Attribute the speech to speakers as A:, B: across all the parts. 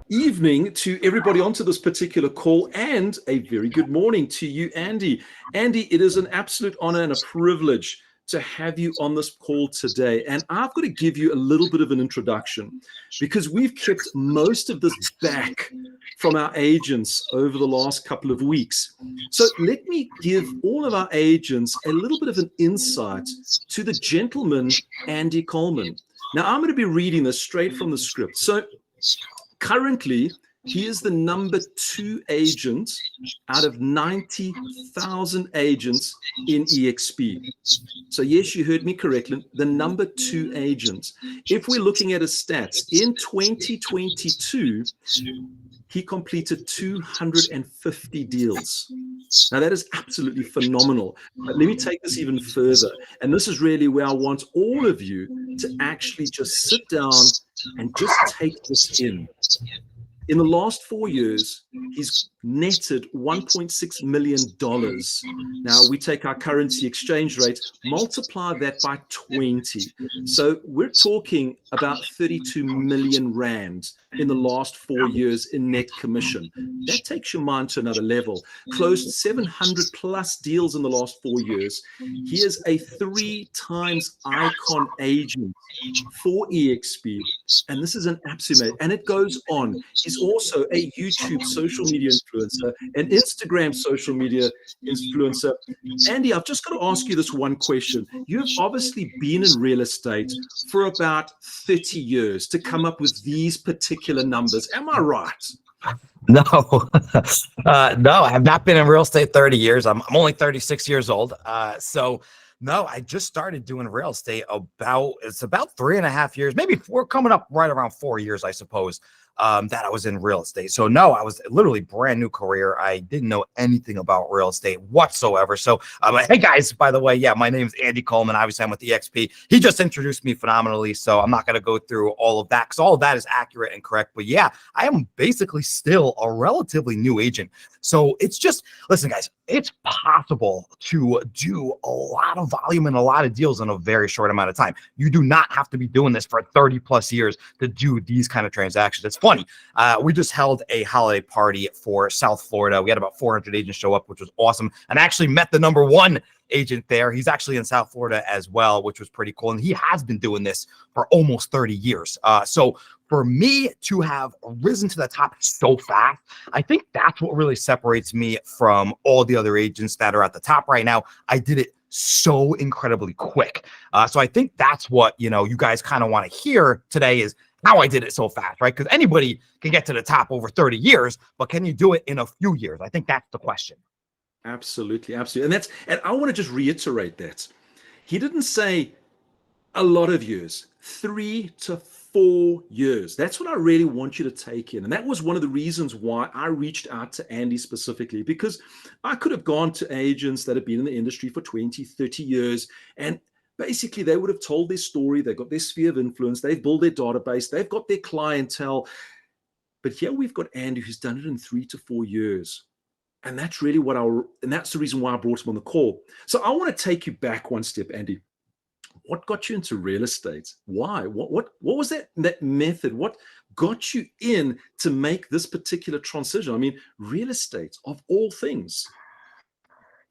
A: evening to everybody onto this particular call, and a very good morning to you, Andy. Andy, it is an absolute honor and a privilege to have you on this call today. And I've got to give you a little bit of an introduction because we've kept most of this back from our agents over the last couple of weeks. So let me give all of our agents a little bit of an insight to the gentleman, Andy Coleman. Now, I'm going to be reading this straight from the script. So currently, he is the number 2 agent out of 90,000 agents in EXP. So yes, you heard me correctly, the number 2 agent. If we're looking at his stats, in 2022, he completed 250 deals. Now that is absolutely phenomenal. But let me take this even further. And this is really where I want all of you to actually just sit down and just take this in. In the last 4 years, he's netted $1.6 million. Now, we take our currency exchange rate, multiply that by 20. So we're talking about 32 million Rand in the last 4 years in Nett Commission. That takes your mind to another level. Closed 700 plus deals in the last 4 years. He is a 3 times icon agent for EXP. And this is an absolute, and it goes on. He's also a YouTube social media influencer, an Instagram social media influencer. Andy, I've just got to ask you this one question. You've obviously been in real estate for about 30 years to come up with these particular numbers. Am I right?
B: No, no, I have not been in real estate 30 years. I'm only 36 years old. No, I just started doing real estate it's about 3.5 years, maybe 4, coming up right around 4 years, I suppose, that I was in real estate. So no, I was literally brand new career. I didn't know anything about real estate whatsoever. So hey guys, by the way, yeah, my name is Andy Coleman. Obviously I'm with EXP. He just introduced me phenomenally. So I'm not going to go through all of that because all of that is accurate and correct. But yeah, I am basically still a relatively new agent. So it's just, listen guys, it's possible to do a lot of volume and a lot of deals in a very short amount of time. You do not have to be doing this for 30 plus years to do these kind of transactions. It's funny. We just held a holiday party for South Florida. We had about 400 agents show up, which was awesome. And I actually met the number 1 agent there. He's actually in South Florida as well, which was pretty cool. And he has been doing this for almost 30 years. So for me to have risen to the top so fast, I think that's what really separates me from all the other agents that are at the top right now. I did it so incredibly quick. So I think that's what, you guys kind of want to hear today is how I did it so fast, right? Because anybody can get to the top over 30 years, but can you do it in a few years? I think that's the question.
A: Absolutely, absolutely. And I want to just reiterate that. He didn't say a lot of years, 3 to 4 years. That's what I really want you to take in. And that was one of the reasons why I reached out to Andy specifically, because I could have gone to agents that have been in the industry for 20, 30 years, and basically they would have told their story. They've got their sphere of influence. They've built their database. They've got their clientele. But here we've got Andy who's done it in 3 to 4 years. And that's really and that's the reason why I brought him on the call. So I want to take you back one step, Andy. What got you into real estate? Why? What was that method? What got you in to make this particular transition? I mean, real estate of all things.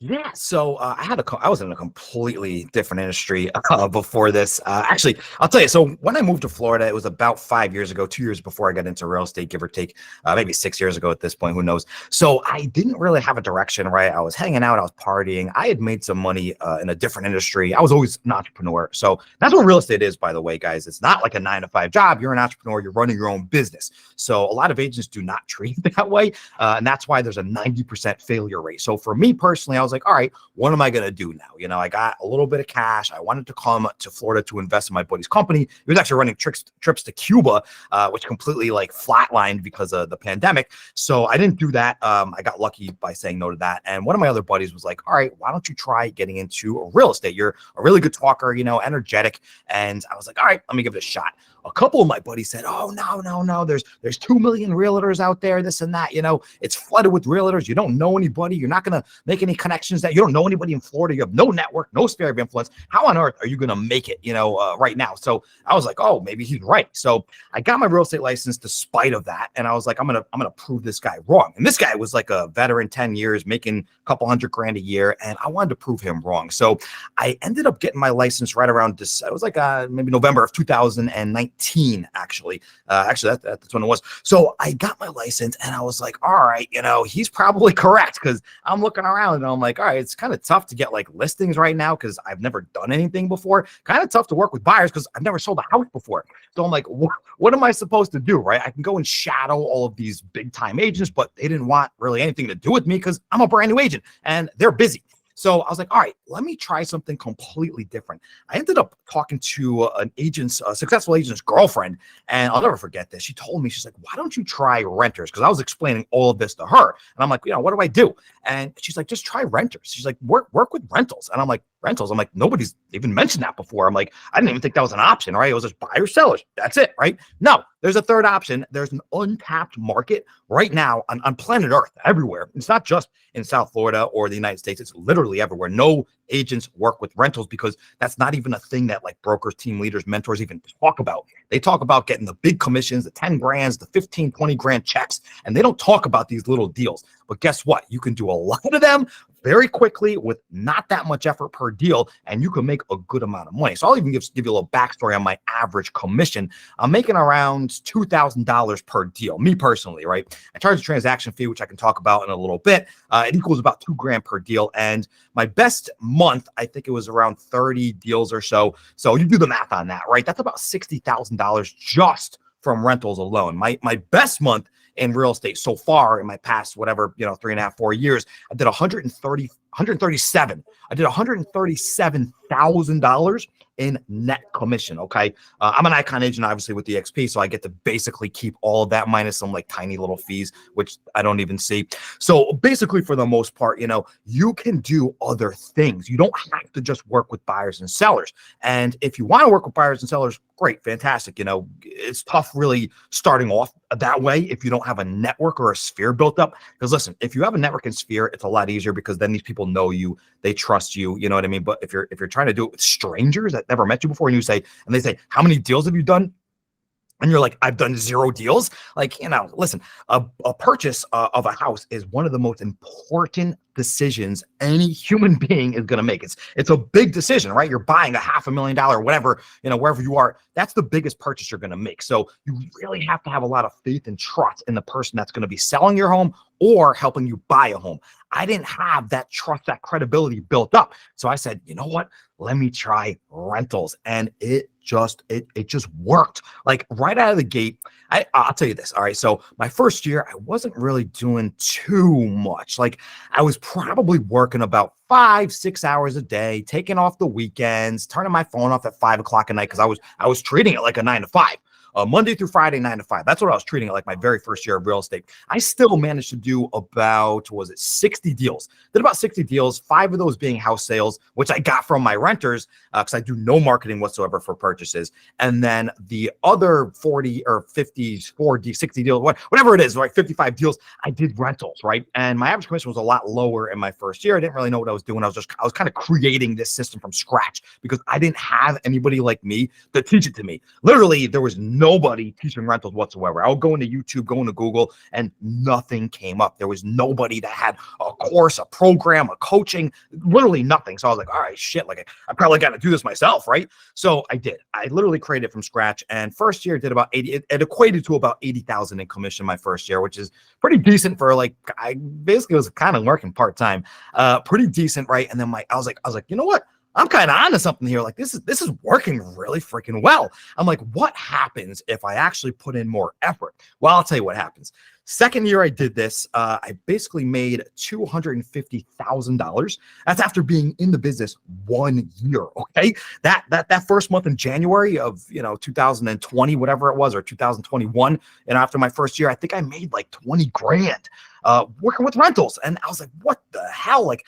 B: Yeah, so I was in a completely different industry before this. Actually, I'll tell you. So when I moved to Florida, it was about 5 years ago, 2 years before I got into real estate, give or take, maybe 6 years ago at this point. Who knows? So I didn't really have a direction, right? I was hanging out, I was partying. I had made some money in a different industry. I was always an entrepreneur. So that's what real estate is, by the way, guys. It's not like a 9-to-5 job. You're an entrepreneur. You're running your own business. So a lot of agents do not treat it that way, and that's why there's a 90% failure rate. So for me personally, I was like, all right, what am I going to do now? I got a little bit of cash. I wanted to come to Florida to invest in my buddy's company. He was actually running trips to Cuba, which completely flatlined because of the pandemic. So I didn't do that. I got lucky by saying no to that. And one of my other buddies was like, all right, why don't you try getting into real estate? You're a really good talker, energetic. And I was like, all right, let me give it a shot. a couple of my buddies said, oh, no, there's 2 million realtors out there, this and that, it's flooded with realtors. You don't know anybody. You're not going to make any connections, that you don't know anybody in Florida. You have no network, no sphere of influence. How on earth are you going to make it, right now? So I was like, oh, maybe he's right. So I got my real estate license despite of that. And I was like, I'm going to prove this guy wrong. And this guy was like a veteran, 10 years, making a couple $100,000 a year. And I wanted to prove him wrong. So I ended up getting my license right around this. It was like maybe November of 2019, actually. That's when it was. So I got my license and I was like, all right, he's probably correct, because I'm looking around and I'm like, all right, it's kind of tough to get like listings right now because I've never done anything before. Kind of tough to work with buyers because I've never sold a house before. So I'm like, what am I supposed to do, right? I can go and shadow all of these big time agents, but they didn't want really anything to do with me because I'm a brand new agent and they're busy. So I was like, all right, let me try something completely different. I ended up talking to a successful agent's girlfriend, and I'll never forget this. She told me, she's like, why don't you try renters? Because I was explaining all of this to her. And I'm like, what do I do? And she's like, just try renters. She's like, work with rentals. And I'm like, rentals? I'm like, nobody's even mentioned that before. I'm like, I didn't even think that was an option, right? It was just buyers, sellers. That's it, right? No, there's a third option. There's an untapped market right now on planet Earth, everywhere. It's not just in South Florida or the United States. It's literally everywhere. No agents work with rentals because that's not even a thing that like brokers, team leaders, mentors even talk about. They talk about getting the big commissions, the 10 grands, the 15, 20 grand checks, and they don't talk about these little deals. But guess what? You can do a lot of them very quickly with not that much effort per deal, and you can make a good amount of money. So I'll even give you a little backstory on my average commission. I'm making around $2,000 per deal, me personally, right? I charge a transaction fee, which I can talk about in a little bit. It equals about $2,000 per deal. And my best month, I think it was around 30 deals or so. So you do the math on that, right? That's about $60,000 just from rentals alone. My best month in real estate so far in my past, 3.5, 4 years, I did $137,000. I did $137,000 in net commission. Okay. I'm an icon agent, obviously, with the XP. So I get to basically keep all of that minus some like tiny little fees, which I don't even see. So basically, for the most part, you can do other things. You don't have to just work with buyers and sellers. And if you want to work with buyers and sellers, great, fantastic. It's tough really starting off that way if you don't have a network or a sphere built up. Because listen, if you have a network and sphere, it's a lot easier because then these people know you, they trust you, you know what I mean? But if you're trying to do it with strangers that never met you before, and they say, how many deals have you done? And you're like, I've done 0 deals. Like, listen, a purchase of a house is one of the most important decisions any human being is going to make. It's a big decision, right? You're buying a $500,000, whatever, wherever you are. That's the biggest purchase you're going to make. So you really have to have a lot of faith and trust in the person that's going to be selling your home or helping you buy a home. I didn't have that trust, that credibility built up. So I said, you know what? Let me try rentals. And it just worked. Like right out of the gate, I'll tell you this. All right. So my first year, I wasn't really doing too much. Like I was probably working about 5-6 hours a day, taking off the weekends, turning my phone off at 5 o'clock at night because I was treating it like a 9 to 5. Monday through Friday, 9 to 5. That's what I was treating it like my very first year of real estate. I still managed to do about, 60 deals. Did about 60 deals, 5 of those being house sales, which I got from my renters because I do no marketing whatsoever for purchases. And then the other 40 or 50, 40, 60 deals, whatever it is, like 55 deals, I did rentals, right? And my average commission was a lot lower in my first year. I didn't really know what I was doing. I was kind of creating this system from scratch because I didn't have anybody like me to teach it to me. Literally, there was nobody teaching rentals whatsoever. I would go into YouTube, go into Google, and nothing came up. There was nobody that had a course, a program, a coaching, literally nothing. So I was like, all right, shit, like I probably got to do this myself, right? So I did. I literally created it from scratch. And first year did about 80. It equated to about 80,000 in commission my first year, which is pretty decent for like, I basically was kind of working part-time, pretty decent, right? And then I was like, you know what? I'm kind of onto something here. Like this is working really freaking well. I'm like, what happens if I actually put in more effort? Well, I'll tell you what happens. Second year I did this, I basically made $250,000. That's after being in the business 1 year. Okay, that first month in January of 2020, whatever it was, or 2021, and after my first year, I think I made like 20 grand. Working with rentals. And I was like, what the hell? Like,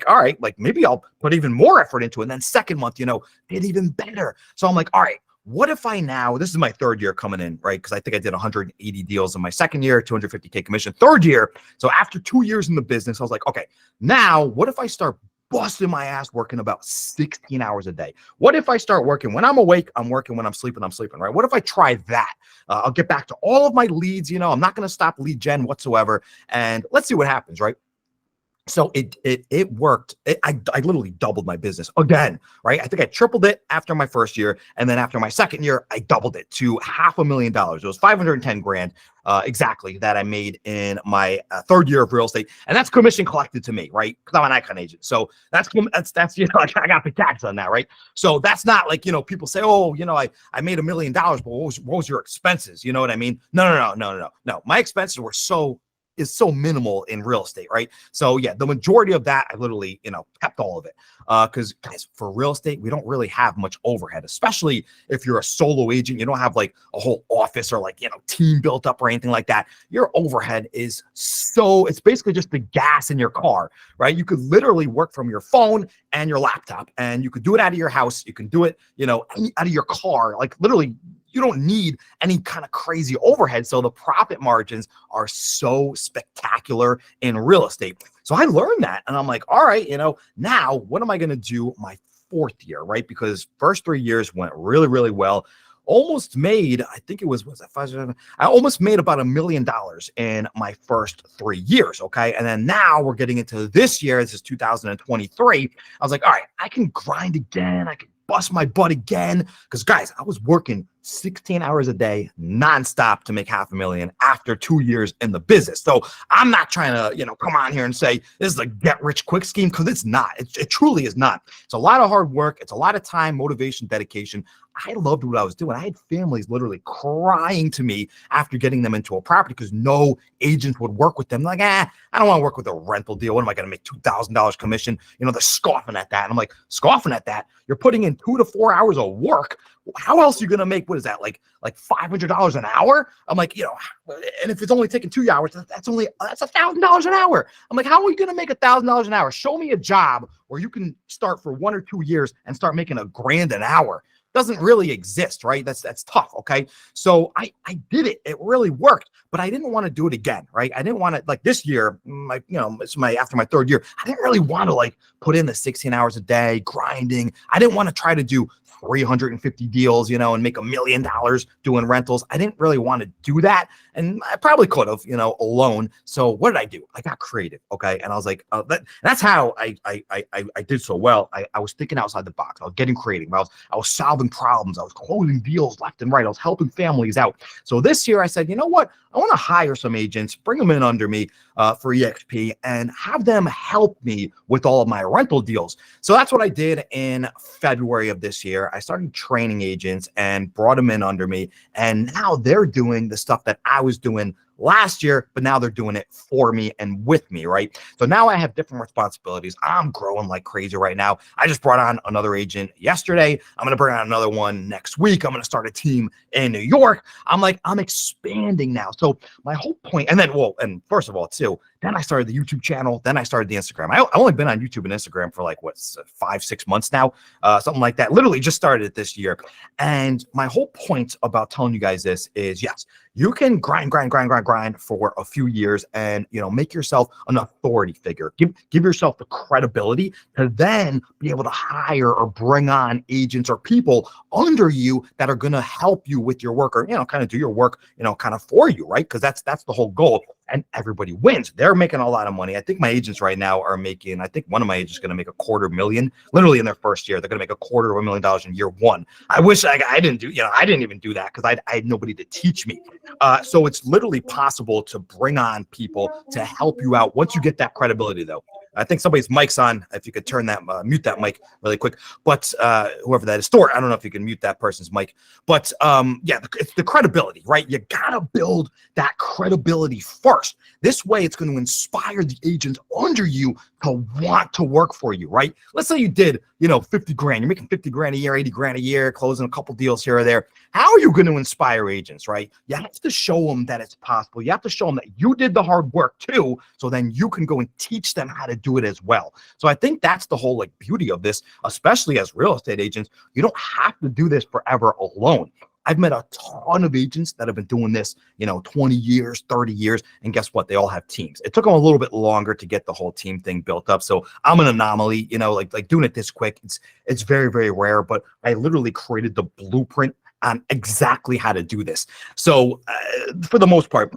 B: all right, like maybe I'll put even more effort into it. And then second month, did even better. So I'm like, all right, what if I now, this is my third year coming in, right? Because I think I did 180 deals in my second year, 250K commission, third year. So after 2 years in the business, I was like, okay, now what if I start busting my ass working about 16 hours a day? What if I start working when I'm awake, I'm working, when I'm sleeping, right? What if I try that? I'll get back to all of my leads. I'm not going to stop lead gen whatsoever. And let's see what happens, right? So it worked. I literally doubled my business again, right? I think I tripled it after my first year. And then after my second year, I doubled it to $500,000. It was 510 grand exactly that I made in my third year of real estate. And that's commission collected to me, right? Because I'm an icon agent. So that's I got the tax on that, right? So that's not like, people say, oh, I made $1 million, but what was your expenses? You know what I mean? No. My expenses were so minimal in real estate, right? So yeah, the majority of that, I literally, kept all of it. Because guys, for real estate, we don't really have much overhead, especially if you're a solo agent. You don't have like a whole office or like, team built up or anything like that. Your overhead is it's basically just the gas in your car, right? You could literally work from your phone and your laptop, and you could do it out of your house. You can do it, out of your car, like literally. You don't need any kind of crazy overhead. So the profit margins are so spectacular in real estate. So I learned that, and I'm like, all right, now what am I going to do my fourth year, right? Because first 3 years went really, really well. Almost made, I think it was I almost made about $1 million in my first 3 years. Okay. And then now we're getting into this year. This is 2023. I was like, all right, I can grind again. I can bust my butt again. Because guys, I was working 16 hours a day nonstop to make $500,000 after 2 years in the business. So I'm not trying to, come on here and say this is a get rich quick scheme, because it's not. It truly is not. It's a lot of hard work. It's a lot of time, motivation, dedication. I loved what I was doing. I had families literally crying to me after getting them into a property because no agent would work with them. Like, I don't want to work with a rental deal. What am I going to make $2,000 commission? They're scoffing at that. And I'm like, scoffing at that? You're putting in 2 to 4 hours of work. How else are you going to make, what is that, like $500 an hour? I'm like, and if it's only taking 2 hours, that's $1,000 an hour. I'm like, how are you going to make $1,000 an hour? Show me a job where you can start for 1 or 2 years and start making $1,000 an hour. Doesn't really exist, right? That's tough. Okay. So I did it. It really worked, but I didn't want to do it again, right? I didn't want to, like, this year, after my third year, I didn't really want to put in the 16 hours a day grinding. I didn't want to try to do 350 deals, and make $1 million doing rentals. I didn't really want to do that. And I probably could have, alone. So what did I do? I got creative. Okay. And I was like, that's how I did so well. I was thinking outside the box. I was getting creative. I was solving problems. I was closing deals left and right. I was helping families out. So this year I said, you know what? I want to hire some agents, bring them in under me for EXP, and have them help me with all of my rental deals. So that's what I did in February of this year. I started training agents and brought them in under me. And now they're doing the stuff that I was doing last year, but now they're doing it for me and with me, right? So now I have different responsibilities. I'm growing like crazy right now. I just brought on another agent yesterday. I'm going to bring on another one next week. I'm going to start a team in New York. I'm expanding now. So my whole point, and first of all, too, then I started the YouTube channel. Then I started the Instagram. I only been on YouTube and Instagram for 5-6 months now, something like that. Literally just started it this year. And my whole point about telling you guys this is, yes, you can grind for a few years and, make yourself an authority figure. Give yourself the credibility to then be able to hire or bring on agents or people under you that are going to help you with your work, or, kind of do your work, kind of for you, right? Because that's the whole goal. And everybody wins. They're making a lot of money. I think my agents right now are making, I think one of my agents is going to make $250,000 literally in their first year. They're going to make $250,000 in year one. I wish I didn't do, I didn't even do that because I had nobody to teach me. So it's literally possible to bring on people to help you out once you get that credibility, though. I think somebody's mic's on. If you could turn that, mute that mic really quick. But whoever that is, Stuart, I don't know if you can mute that person's mic. But yeah, it's the credibility, right? You gotta build that credibility first. This way, it's going to inspire the agents under you to want to work for you, right? Let's say you did, $50,000. You're making $50,000 a year, $80,000 a year, closing a couple deals here or there. How are you going to inspire agents, right? You have to show them that it's possible. You have to show them that you did the hard work too, so then you can go and teach them how to do it as well. So I think that's the whole like beauty of this, especially as real estate agents. You don't have to do this forever alone. I've met a ton of agents that have been doing this, 20 years, 30 years. And guess what? They all have teams. It took them a little bit longer to get the whole team thing built up. So I'm an anomaly, like doing it this quick. It's very, very rare, but I literally created the blueprint on exactly how to do this. So for the most part,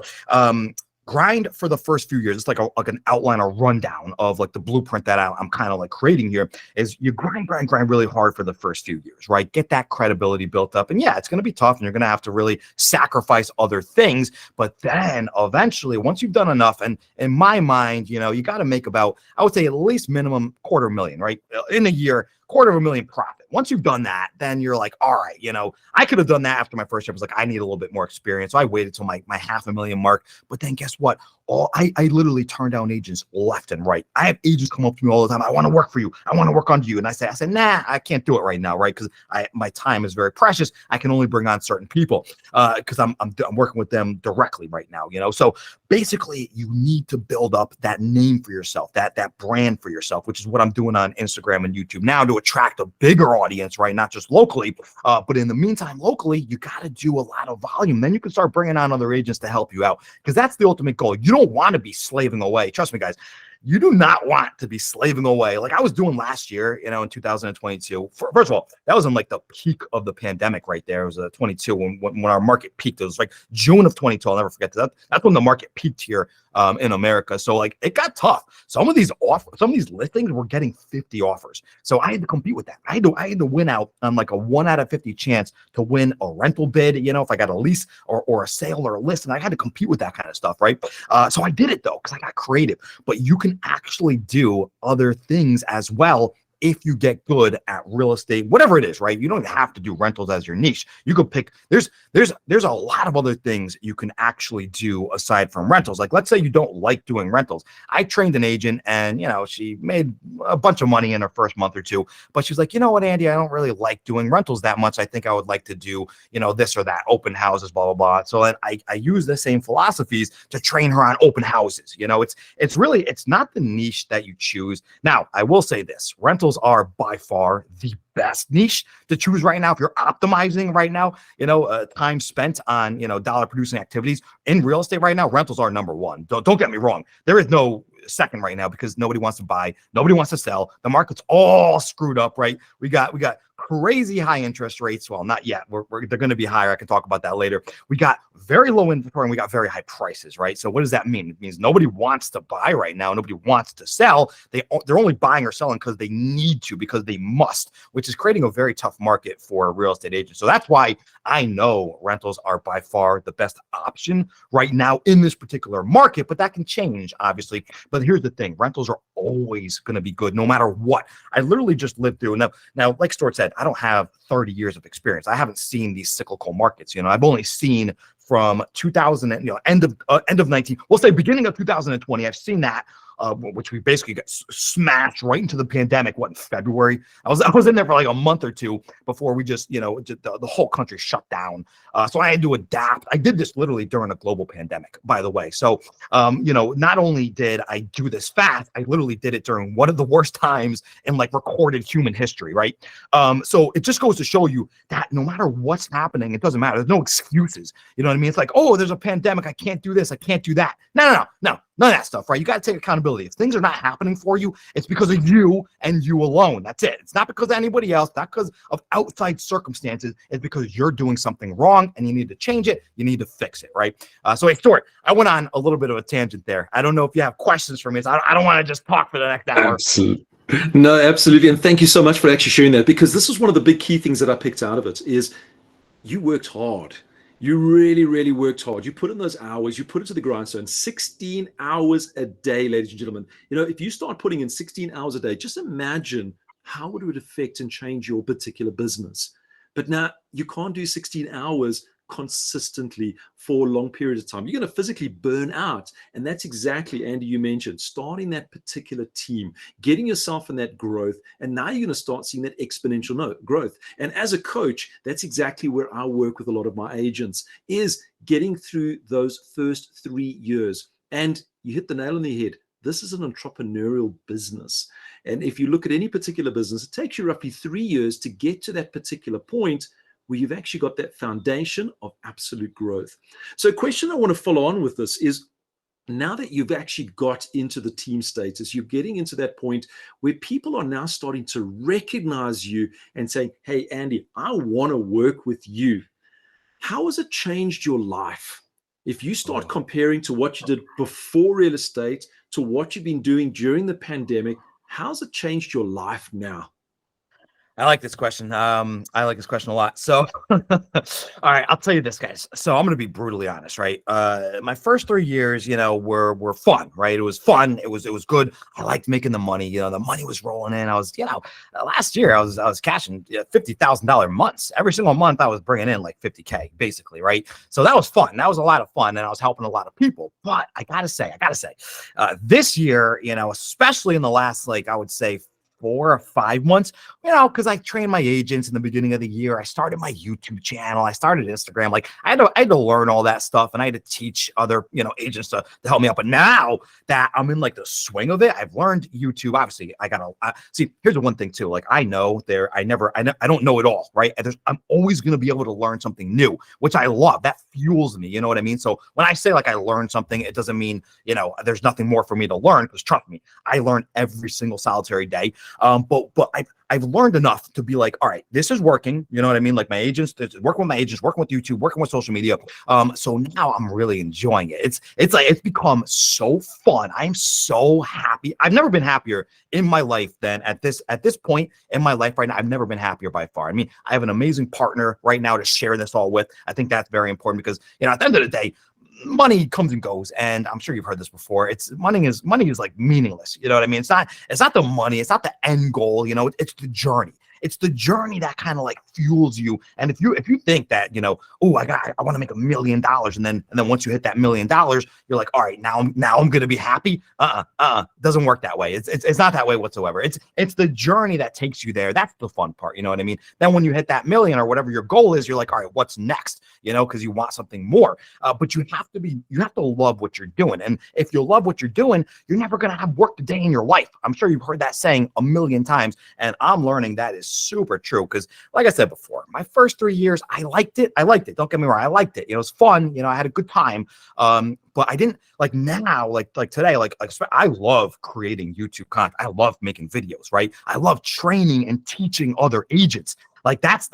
B: grind for the first few years. It's like an outline or rundown of like the blueprint that I'm kind of like creating here. Is you grind really hard for the first few years, right? Get that credibility built up. And yeah, it's going to be tough and you're going to have to really sacrifice other things. But then eventually, once you've done enough, and in my mind, you got to make about, I would say at least minimum $250,000, right? In a year, $250,000 profit. Once you've done that, then you're like, all right, I could have done that after my first year. I was like, I need a little bit more experience. So I waited till my $500,000 mark. But then guess what? I literally turn down agents left and right. I have agents come up to me all the time. I want to work for you. I want to work under you. And I say, nah, I can't do it right now, right? Because my time is very precious. I can only bring on certain people because I'm working with them directly right now, So basically, you need to build up that name for yourself, that brand for yourself, which is what I'm doing on Instagram and YouTube now to attract a bigger audience, right? Not just locally, but in the meantime, locally, you got to do a lot of volume. Then you can start bringing on other agents to help you out because that's the ultimate goal. You don't want to be slaving away. Trust me, guys. You do not want to be slaving away like I was doing last year, in 2022. First of all, that was in like the peak of the pandemic right there. It was 22 when our market peaked. It was like June of 22. I'll never forget that. That's when the market peaked here in America. So like it got tough. Some of these listings were getting 50 offers. So I had to compete with that. I had to win out on like a 1 out of 50 chance to win a rental bid, if I got a lease or a sale or a list, and I had to compete with that kind of stuff, right? So I did it though, because I got creative. But you can actually do other things as well if you get good at real estate, whatever it is, right? You don't have to do rentals as your niche. You could pick, there's a lot of other things you can actually do aside from rentals. Like, let's say you don't like doing rentals. I trained an agent and, she made a bunch of money in her first month or two, but she's like, you know what, Andy, I don't really like doing rentals that much. I think I would like to do, this or that, open houses, blah, blah, blah. So then I use the same philosophies to train her on open houses. It's not the niche that you choose. Now, I will say this, rentals are by far the best niche to choose right now. If you're optimizing right now, time spent on, dollar producing activities in real estate right now, rentals are number one. Don't get me wrong. There is no second right now because nobody wants to buy, nobody wants to sell. The market's all screwed up, right? We got crazy high interest rates. Well, not yet. They're going to be higher. I can talk about that later. We got very low inventory and we got very high prices, right? So what does that mean? It means nobody wants to buy right now. Nobody wants to sell. They're only buying or selling because they need to, because they must, which is creating a very tough market for real estate agents. So that's why I know rentals are by far the best option right now in this particular market, but that can change, obviously. But here's the thing. Rentals are always going to be good no matter what. I literally just lived through. Now, like Stuart said, I don't have 30 years of experience. I haven't seen these cyclical markets. I've only seen from 2000 and end of 19, we'll say beginning of 2020. I've seen that, which we basically got smashed right into the pandemic. What, in February? I was in there for like a month or two before we just the whole country shut down. So I had to adapt. I did this literally during a global pandemic, by the way. So not only did I do this fast, I literally did it during one of the worst times in like recorded human history, right? So it just goes to show you that no matter what's happening, it doesn't matter. There's no excuses. You know what I mean? It's like, oh, there's a pandemic. I can't do this. I can't do that. No. None of that stuff, right? You got to take accountability. If things are not happening for you, it's because of you and you alone. That's it. It's not because of anybody else, not because of outside circumstances. It's because you're doing something wrong and you need to change it. You need to fix it, right? So, hey, Stuart, I went on a little bit of a tangent there. I don't know if you have questions for me. So I don't want to just talk for the next hour.
A: Absolutely. No, absolutely. And thank you so much for actually sharing that, because this is one of the big key things that I picked out of it is you worked hard. You really, really worked hard. You put in those hours, you put it to the grindstone, 16 hours a day, ladies and gentlemen. If you start putting in 16 hours a day, just imagine how it would affect and change your particular business. But now you can't do 16 hours consistently for a long period of time. You're going to physically burn out. And that's exactly, Andy, you mentioned, starting that particular team, getting yourself in that growth. And now you're going to start seeing that exponential growth. And as a coach, that's exactly where I work with a lot of my agents, is getting through those first 3 years. And you hit the nail on the head. this is an entrepreneurial business. And if you look at any particular business, it takes you roughly 3 years to get to that particular point where you've actually got that foundation of absolute growth. So a question I want to follow on with this is, now that you've actually got into the team status, you're getting into that point where people are now starting to recognize you and saying, hey, Andy, I want to work with you. How has it changed your life? If you start comparing to what you did before real estate to what you've been doing during the pandemic, how's it changed your life now?
B: I like this question. I like this question a lot. So, all right, I'll tell you this, guys. So I'm going to be brutally honest, right? My first 3 years, were fun, right? It was fun. It was good. I liked making the money. The money was rolling in. I was, last year I was cashing $50,000 months. Every single month I was bringing in like 50K, basically, right? So that was fun. That was a lot of fun, and I was helping a lot of people. But I gotta say, this year, especially in the last, I would say 4 or 5 months, because I trained my agents in the beginning of the year. I started my YouTube channel. I started Instagram. I had to learn all that stuff, and I had to teach other, agents to help me out. But now that I'm in the swing of it, I've learned YouTube. Obviously, I gotta see. Here's the one thing too. I know I don't know it all, right? And I'm always gonna be able to learn something new, which I love. That fuels me. You know what I mean? So when I say I learned something, it doesn't mean there's nothing more for me to learn. Because trust me, I learn every single solitary day. But I've learned enough to be all right, this is working. You know what I mean? My agents, working with my agents, working with YouTube, working with social media. So now I'm really enjoying it. It's become so fun. I'm so happy. I've never been happier in my life than at this point in my life right now. I've never been happier by far. I mean, I have an amazing partner right now to share this all with. I think that's very important because, at the end of the day, money comes and goes, and I'm sure you've heard this before. Money is meaningless. You know what I mean? It's not the money. It's not the end goal. It's the journey. It's the journey that kind of fuels you. And if you think that, I want to make $1 million. And then once you hit that $1 million, you're all right, now I'm going to be happy. Doesn't work that way. It's not that way whatsoever. It's the journey that takes you there. That's the fun part. You know what I mean? Then when you hit that million or whatever your goal is, you're all right, what's next? Cause you want something more. But you have to love what you're doing. And if you love what you're doing, you're never going to have work a day in your life. I'm sure you've heard that saying a million times. And I'm learning that is super true. Because like I said before, my first 3 years, I liked it. Don't get me wrong. I liked it. It was fun. I had a good time. But I didn't now, today, I love creating YouTube content. I love making videos, right? I love training and teaching other agents. That's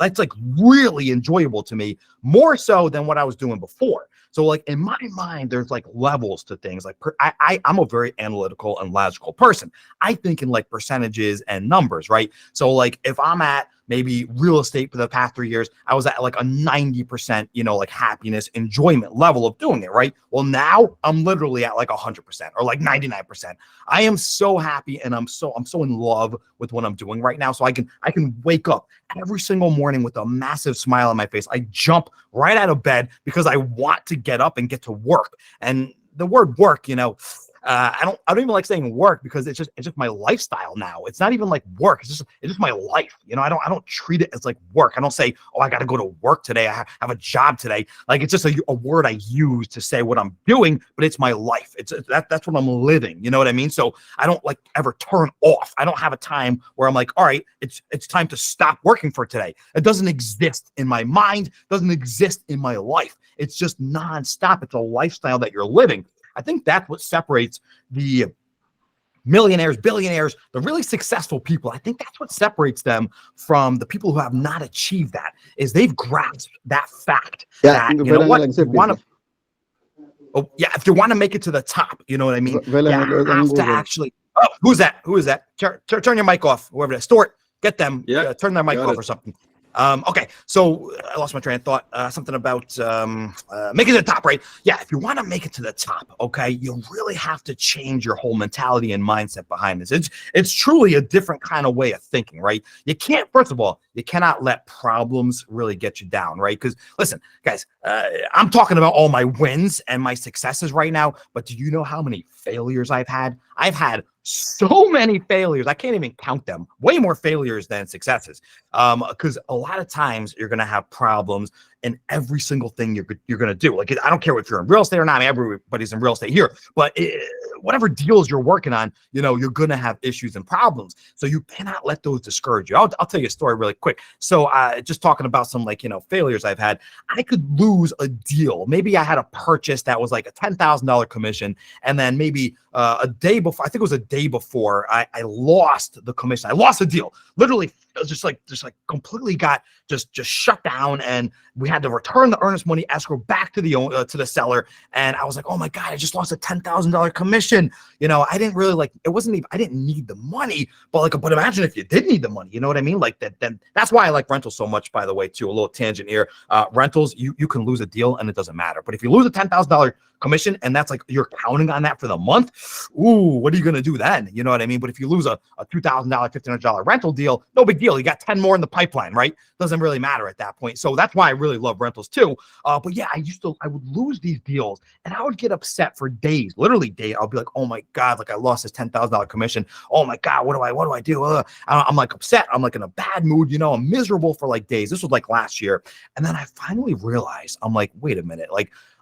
B: really enjoyable to me, more so than what I was doing before. So in my mind, there's levels to things. I'm a very analytical and logical person. I think in percentages and numbers, right? So if I'm at maybe real estate for the past 3 years, I was at a 90%, happiness, enjoyment level of doing it, right? Well, now I'm literally at 100% or 99%. I am so happy, and I'm so in love with what I'm doing right now. So I can wake up every single morning with a massive smile on my face. I jump right out of bed because I want to get up and get to work. And the word work, I don't even like saying work because it's just my lifestyle now. It's not even work. It's just my life. I don't treat it as work. I don't say, oh, I got to go to work today. I have a job today. It's just a word I use to say what I'm doing, but it's my life. That's what I'm living. You know what I mean? So I don't ever turn off. I don't have a time where I'm all right, it's time to stop working for today. It doesn't exist in my mind, doesn't exist in my life. It's just nonstop. It's a lifestyle that you're living. I think that's what separates the millionaires, billionaires, the really successful people. I think that's what separates them from the people who have not achieved that, is they've grasped that fact.
C: Yeah,
B: that, you know what, if you want to make it to the top, you know what I mean? You have to actually, who's that? Who is that? Turn your mic off, whoever that is. Stuart, get them, turn their mic off or something. Okay, so I lost my train of thought. Something about making it to the top, right? Yeah, if you want to make it to the top, okay, you really have to change your whole mentality and mindset behind this. It's truly a different kind of way of thinking, right? You can't, first of all, you cannot let problems really get you down, right? Because listen, guys, I'm talking about all my wins and my successes right now, but do you know how many failures I've had? I've had so many failures. I can't even count them. Way more failures than successes. Because a lot of times you're going to have problems in every single thing you're going to do. Like, I don't care if you're in real estate or not. I mean, everybody's in real estate here, but whatever deals you're working on, you're going to have issues and problems. So you cannot let those discourage you. I'll tell you a story really quick. So just talking about some failures I've had, I could lose a deal. Maybe I had a purchase that was like a $10,000 commission. And then maybe a day before, I think it was a day before, I lost the commission. I lost a deal. Literally, it was just like completely got just shut down, and we had to return the earnest money escrow back to the seller. And I was like, oh my God, I just lost a $10,000 commission. I didn't really it wasn't even, I didn't need the money, but imagine if you did need the money, you know what I mean? Like that, then that's why I like rentals so much, by the way, too. A little tangent here. Rentals, you can lose a deal and it doesn't matter. But if you lose a $10,000 commission and that's you're counting on that for the month, ooh, what are you going to do then? You know what I mean? But if you lose a $2,000, $1,500 rental deal, no big deal. You got 10 more in the pipeline, right? Doesn't really matter at that point. So that's why I really love rentals too. But yeah, I would lose these deals and I would get upset for days, literally days. I'll be like, oh my God, I lost this $10,000 commission. Oh my God, what do I do? I'm upset. I'm in a bad mood. I'm miserable for days. This was last year. And then I finally realized, I'm like, wait a minute,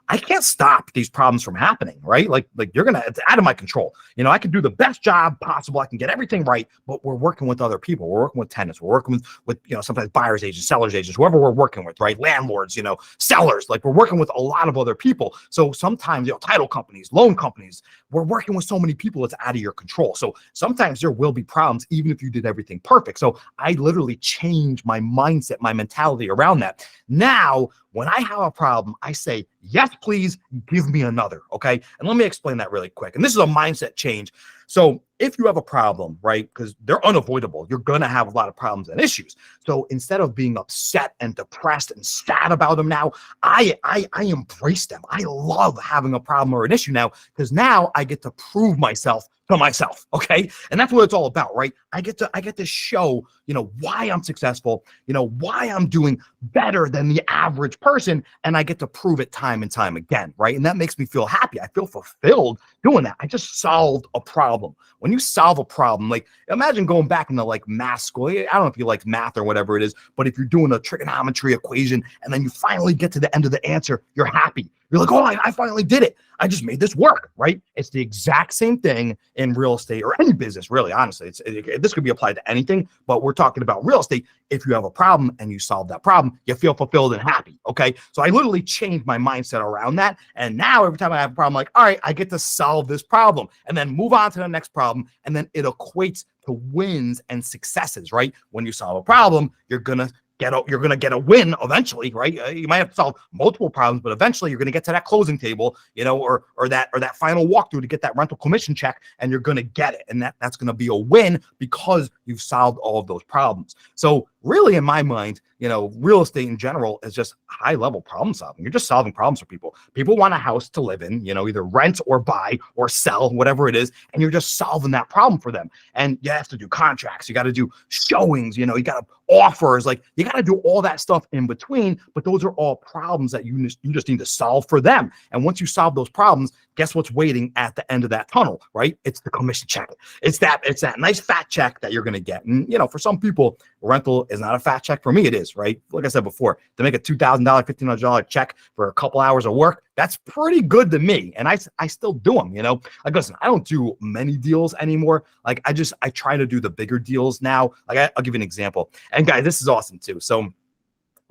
B: I can't stop these problems from happening, right? It's out of my control. I can do the best job possible. I can get everything right, but we're working with other people. We're working with tenants. We're working with sometimes buyers agents, sellers agents, whoever we're working with, right? Landlords, sellers, we're working with a lot of other people. So sometimes, title companies, loan companies, we're working with so many people, it's out of your control. So sometimes there will be problems, even if you did everything perfect. So I literally changed my mindset, my mentality around that. Now, when I have a problem, I say, yes, please give me another. Okay. And let me explain that really quick. And this is a mindset change. So if you have a problem, right, because they're unavoidable, you're going to have a lot of problems and issues. So instead of being upset and depressed and sad about them now, I embrace them. I love having a problem or an issue now, because now I get to prove myself to myself. Okay. And that's what it's all about, right? I get to show, why I'm successful, why I'm doing better than the average person. And I get to prove it time and time again. Right. And that makes me feel happy. I feel fulfilled doing that. I just solved a problem. When you solve a problem, imagine going back into math school. I don't know if you like math or whatever it is, but if you're doing a trigonometry equation and then you finally get to the end of the answer, you're happy. You're like, oh, I finally did it. I just made this work, right? It's the exact same thing in real estate or any business, really, honestly. This could be applied to anything, but we're talking about real estate. If you have a problem and you solve that problem, you feel fulfilled and happy, okay? So I literally changed my mindset around that. And now every time I have a problem, all right, I get to solve this problem and then move on to the next problem. And then it equates to wins and successes, right? When you solve a problem, you're going to get a win eventually, right? You might have to solve multiple problems, but eventually you're going to get to that closing table, or that final walkthrough to get that rental commission check, and you're going to get it. And that's going to be a win because you've solved all of those problems. So really, in my mind, real estate in general is just high level problem solving. You're just solving problems for people. People want a house to live in, either rent or buy or sell, whatever it is. And you're just solving that problem for them. And you have to do contracts. You got to do showings, you got to offers, you got to do all that stuff in between. But those are all problems that you just need to solve for them. And once you solve those problems, guess what's waiting at the end of that tunnel, right? It's the commission check. It's that nice fat check that you're going to get. And, for some people, rental is not a fat check. For me, it is, right? Like I said before, to make a $2,000, $1,500 check for a couple hours of work, that's pretty good to me. And I still do them, listen, I don't do many deals anymore. I try to do the bigger deals now. I'll give you an example. And guys, this is awesome too. So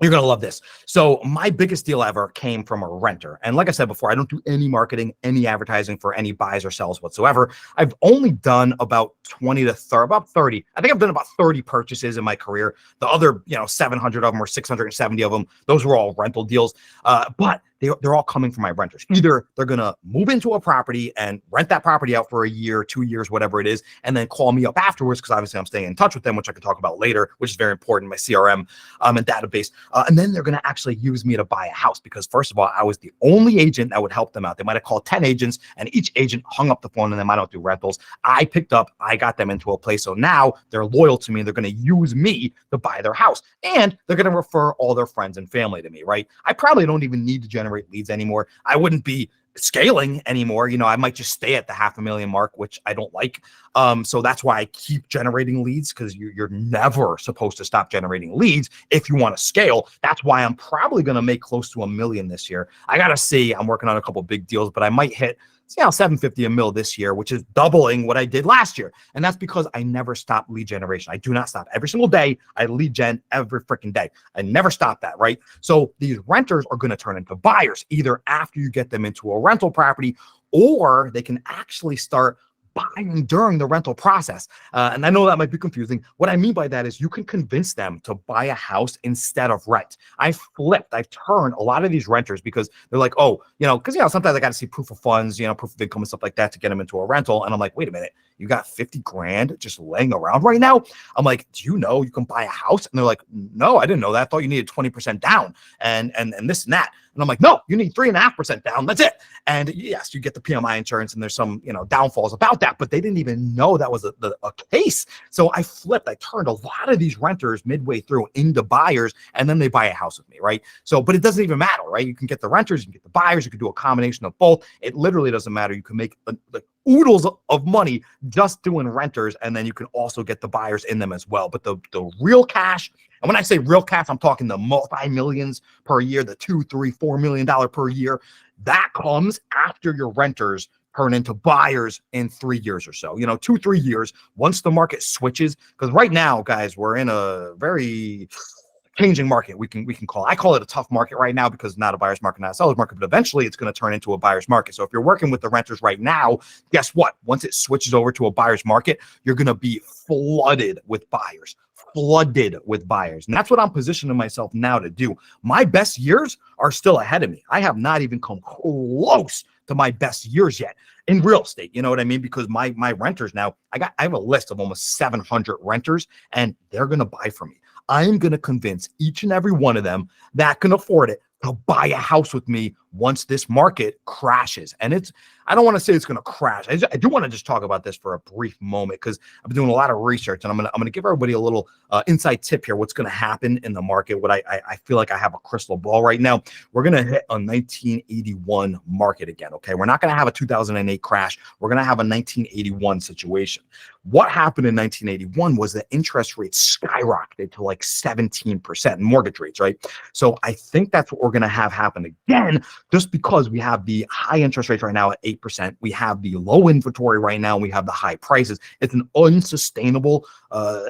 B: you're going to love this. So my biggest deal ever came from a renter. And like I said before, I don't do any marketing, any advertising for any buys or sells whatsoever. I've only done about 30. I think I've done about 30 purchases in my career. The other, 700 of them or 670 of them, those were all rental deals. But they're all coming from my renters. Either they're going to move into a property and rent that property out for a year, 2 years, whatever it is, and then call me up afterwards, because obviously I'm staying in touch with them, which I can talk about later, which is very important, my CRM and database. And then they're going to actually use me to buy a house, because first of all, I was the only agent that would help them out. They might have called 10 agents and each agent hung up the phone, and them. I don't do rentals. I picked up, I got them into a place. So now they're loyal to me and they're going to use me to buy their house, and they're going to refer all their friends and family to me, right? I probably don't even need to generate generate leads anymore. I wouldn't be scaling anymore. You know, I might just stay at the 500,000 mark, which I don't like. So that's why I keep generating leads, because you're never supposed to stop generating leads if you want to scale. That's why I'm probably going to make close to 1 million this year. I got to see. I'm working on a couple big deals, but I might hit 750 a mil this year, which is doubling what I did last year. And that's because I never stop lead generation. I do not stop. Every single day, I lead gen every freaking day. I never stop that, right? So these renters are going to turn into buyers, either after you get them into a rental property, or they can actually start buying during the rental process. And I know that might be confusing. What I mean by that is you can convince them to buy a house instead of rent. I've turned a lot of these renters, because they're like, oh, because, sometimes I got to see proof of funds, proof of income and stuff like that to get them into a rental. And I'm like, wait a minute, you got 50 grand just laying around right now? I'm like, do you know you can buy a house? And they're like, no, I didn't know that. I thought you needed 20% down and this and that. And I'm like, no, you need 3.5% down. That's it. And yes, you get the PMI insurance, and there's some, downfalls about that, but they didn't even know that was a case. So I turned a lot of these renters midway through into buyers, and then they buy a house with me, right? So, but it doesn't even matter, right? You can get the renters, you can get the buyers, you can do a combination of both. It literally doesn't matter. You can make like oodles of money just doing renters, and then you can also get the buyers in them as well. But the real cash, and when I say real cash, I'm talking the multi-millions per year, the $2, $3, $4 million per year. That comes after your renters turn into buyers in 3 years or so. 2-3 years, once the market switches. Because right now, guys, we're in a very changing market. We can call it. I call it a tough market right now, because it's not a buyer's market, not a seller's market, but eventually it's going to turn into a buyer's market. So if you're working with the renters right now, guess what? Once it switches over to a buyer's market, you're going to be flooded with buyers. And that's what I'm positioning myself now to do. My best years are still ahead of me. I have not even come close to my best years yet in real estate. You know what I mean? Because my renters now, I have a list of almost 700 renters, and they're going to buy from me. I'm going to convince each and every one of them that can afford it to buy a house with me once this market crashes. And I don't want to say it's going to crash. I do want to just talk about this for a brief moment, because I've been doing a lot of research, and I'm going to give everybody a little inside tip here. What's going to happen in the market? What I feel like I have a crystal ball right now. We're going to hit a 1981 market again. Okay. We're not going to have a 2008 crash. We're going to have a 1981 situation. What happened in 1981 was the interest rates skyrocketed to like 17% mortgage rates, right? So I think that's what we're going to have happen again, just because we have the high interest rates right now at 8%. We have the low inventory right now. We have the high prices. It's an unsustainable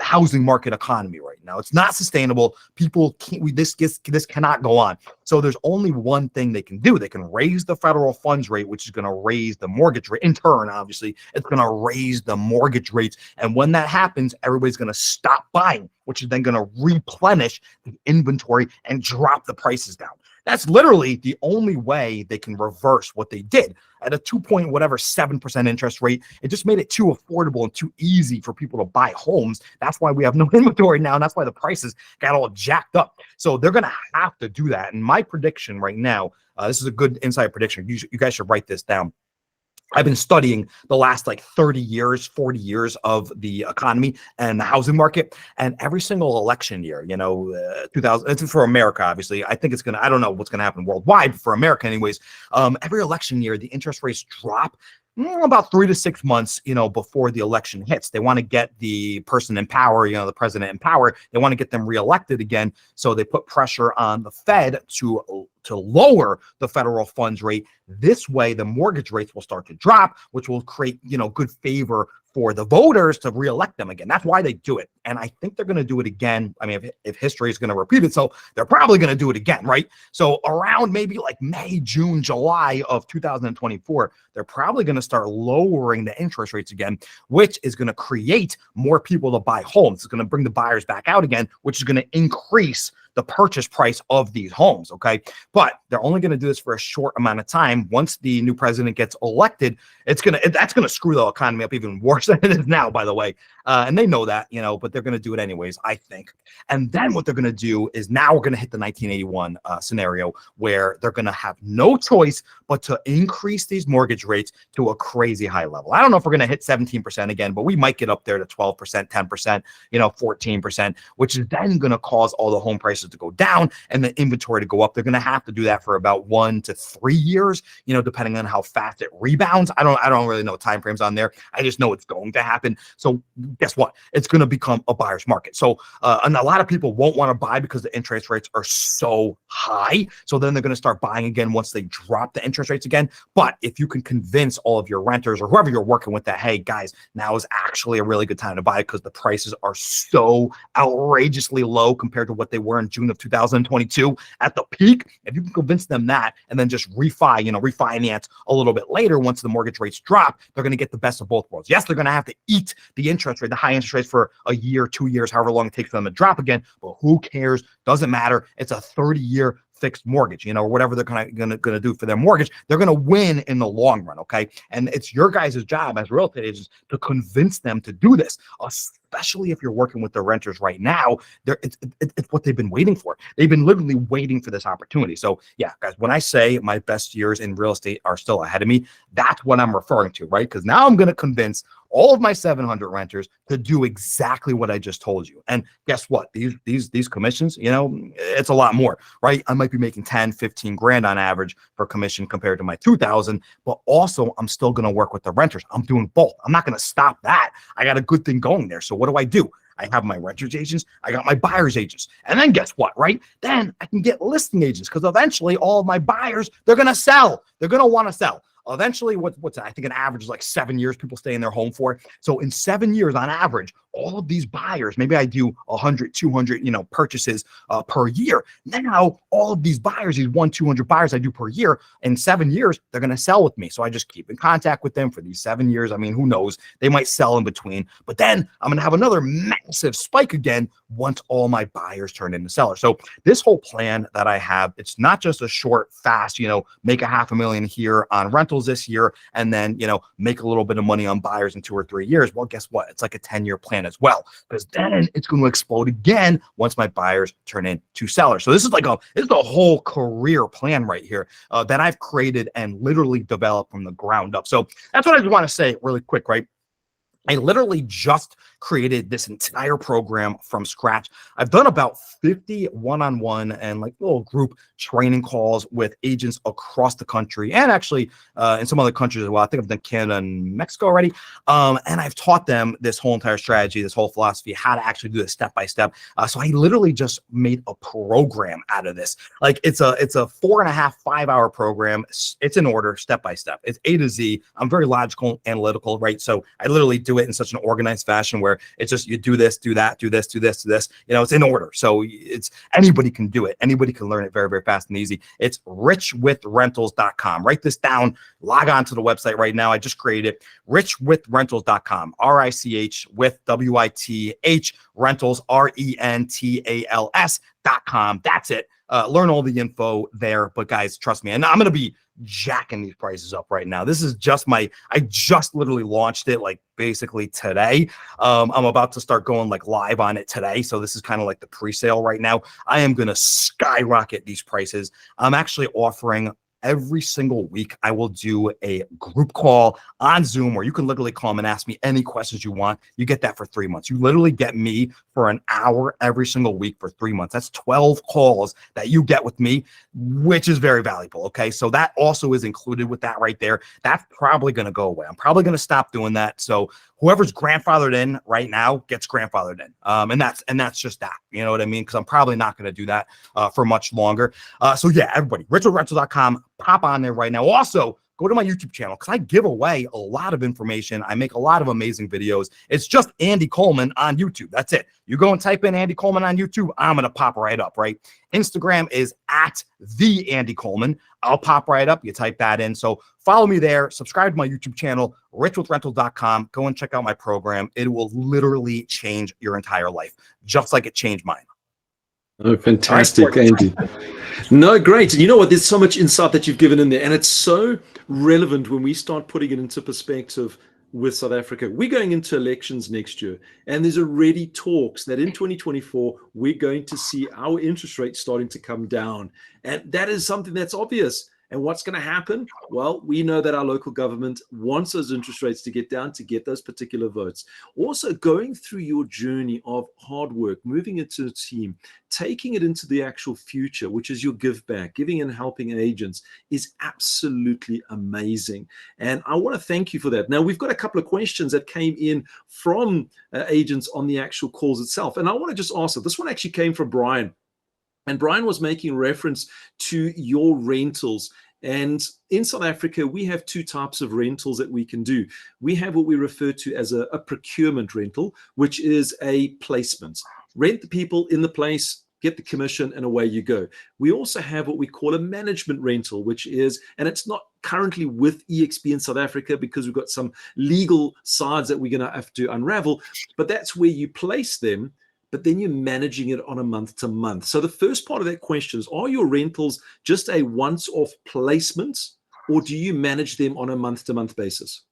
B: housing market economy right now. It's not sustainable. People can't, this cannot go on. So there's only one thing they can do. They can raise the federal funds rate, which is going to raise the mortgage rate. In turn, obviously, it's going to raise the mortgage rates. And when that happens, everybody's going to stop buying, which is then going to replenish the inventory and drop the prices down. That's literally the only way they can reverse what they did at a 2.7% interest rate. It just made it too affordable and too easy for people to buy homes. That's why we have no inventory now, and that's why the prices got all jacked up. So they're going to have to do that. And my prediction right now, this is a good inside prediction. You guys should write this down. I've been studying the last like 30 years, 40 years of the economy and the housing market. And every single election year, 2000, it's for America, obviously. I think I don't know what's going to happen worldwide, but for America anyways, every election year, the interest rates drop about 3 to 6 months, before the election hits. They want to get the person in power, the president in power. They want to get them reelected again. So they put pressure on the Fed to lower the federal funds rate. This way, the mortgage rates will start to drop, which will create, good favor for the voters to reelect them again. That's why they do it. And I think they're going to do it again. I mean, if history is going to repeat itself, they're probably going to do it again, right? So around maybe like May, June, July of 2024, they're probably going to start lowering the interest rates again, which is going to create more people to buy homes. It's going to bring the buyers back out again, which is going to increase the purchase price of these homes. Okay. But they're only going to do this for a short amount of time. Once the new president gets elected, that's going to screw the economy up even worse than it is now, by the way. And they know that, but they're going to do it anyways, I think. And then what they're going to do is now we're going to hit the 1981 scenario where they're going to have no choice but to increase these mortgage rates to a crazy high level. I don't know if we're going to hit 17% again, but we might get up there to 12%, 10%, 14%, which is then going to cause all the home price prices to go down and the inventory to go up. They're going to have to do that for about 1 to 3 years, depending on how fast it rebounds. I don't really know timeframes on there. I just know it's going to happen. So guess what? It's going to become a buyer's market. So and a lot of people won't want to buy because the interest rates are so high. So then they're going to start buying again once they drop the interest rates again. But if you can convince all of your renters or whoever you're working with that, hey guys, now is actually a really good time to buy because the prices are so outrageously low compared to what they were in June of 2022 at the peak. If you can convince them that and then just refinance a little bit later once the mortgage rates drop, they're going to get the best of both worlds. Yes, they're going to have to eat the interest rate, the high interest rates for a year, 2 years, however long it takes for them to drop again, but who cares? Doesn't matter. It's a 30-year fixed mortgage, or whatever they're gonna do for their mortgage. They're gonna win in the long run, okay? And it's your guys' job as real estate agents to convince them to do this, especially if you're working with the renters right now. It's what they've been waiting for. They've been literally waiting for this opportunity. So yeah, guys, when I say my best years in real estate are still ahead of me, that's what I'm referring to, right? Because now I'm gonna convince all of my 700 renters to do exactly what I just told you. And guess what? These commissions, it's a lot more, right? I might be making 10, 15 grand on average for commission compared to my 2,000, but also I'm still going to work with the renters. I'm doing both. I'm not going to stop that. I got a good thing going there. So what do? I have my renters agents, I got my buyers agents. And then guess what, right? Then I can get listing agents because eventually all of my buyers, they're going to sell. They're going to want to sell. Eventually, what's I think an average is like 7 years people stay in their home for. So in 7 years on average, all of these buyers, maybe I do 100, 200, purchases per year. Now, all of these buyers, these 200 buyers I do per year, in 7 years, they're going to sell with me. So I just keep in contact with them for these 7 years. I mean, who knows? They might sell in between, but then I'm going to have another massive spike again once all my buyers turn into sellers. So this whole plan that I have, it's not just a short, fast, make $500,000 here on rentals this year, and then, make a little bit of money on buyers in 2 or 3 years. Well, guess what? It's like a 10-year plan as well, because then it's going to explode again once my buyers turn into sellers. So this is a whole career plan right here that I've created and literally developed from the ground up. So that's what I just want to say really quick, right? I literally just created this entire program from scratch. I've done about 50 one-on-one and little group training calls with agents across the country and actually in some other countries as well. I think I've done Canada and Mexico already. And I've taught them this whole entire strategy, this whole philosophy, how to actually do this step by step. So I literally just made a program out of this. It's a 4.5, 5 hour program. It's in order, step by step. It's A to Z. I'm very logical, analytical, right? So I literally do it in such an organized fashion where it's just you do this, do that, do this, do this, do this. It's in order. So it's anybody can do it. Anybody can learn it very, very fast and easy. It's richwithrentals.com. Write this down. Log on to the website right now. I just created it. richwithrentals.com. RICH with WITH rentals RENTALS.com. That's it. Learn all the info there. But guys, trust me, and I'm going to be jacking these prices up right now. This is just I just literally launched it basically today. I'm about to start going live on it today. So this is kind of the pre-sale right now. I am going to skyrocket these prices. I'm actually offering every single week, I will do a group call on Zoom where you can literally come and ask me any questions you want. You get that for 3 months. You literally get me for an hour every single week for 3 months. That's 12 calls that you get with me, which is very valuable. Okay. So that also is included with that right there. That's probably going to go away. I'm probably going to stop doing that. So whoever's grandfathered in right now gets grandfathered in. And that's just that, you know what I mean? Because I'm probably not going to do that for much longer. So yeah, everybody, richwithrentals.com, pop on there right now. Also, go to my YouTube channel because I give away a lot of information. I make a lot of amazing videos. It's just Andy Coleman on YouTube. That's it. You go and type in Andy Coleman on YouTube, I'm going to pop right up, right? Instagram is at the Andy Coleman. I'll pop right up. You type that in. So follow me there. Subscribe to my YouTube channel, richwithrentals.com. Go and check out my program. It will literally change your entire life, just like it changed mine.
A: Oh, fantastic, Andy. No, great. You know what? There's so much insight that you've given in there, and it's so relevant when we start putting it into perspective with South Africa. We're going into elections next year, and there's already talks that in 2024, we're going to see our interest rates starting to come down. And that is something that's obvious. And what's going to happen? Well, we know that our local government wants those interest rates to get down to get those particular votes. Also, going through your journey of hard work, moving into a team, taking it into the actual future, which is your give back, giving and helping agents, is absolutely amazing. And I want to thank you for that. Now, we've got a couple of questions that came in from agents on the actual calls itself. And I want to just ask it. This one actually came from Brian. And Brian was making reference to your rentals. And in South Africa, we have two types of rentals that we can do. We have what we refer to as a procurement rental, which is a placement. Rent the people in the place, get the commission, and away you go. We also have what we call a management rental, which is, and it's not currently with EXP in South Africa because we've got some legal sides that we're going to have to unravel, but that's where you place them, but then you're managing it on a month to month. So the first part of that question is, are your rentals just a once-off placement, or do you manage them on a month to month basis?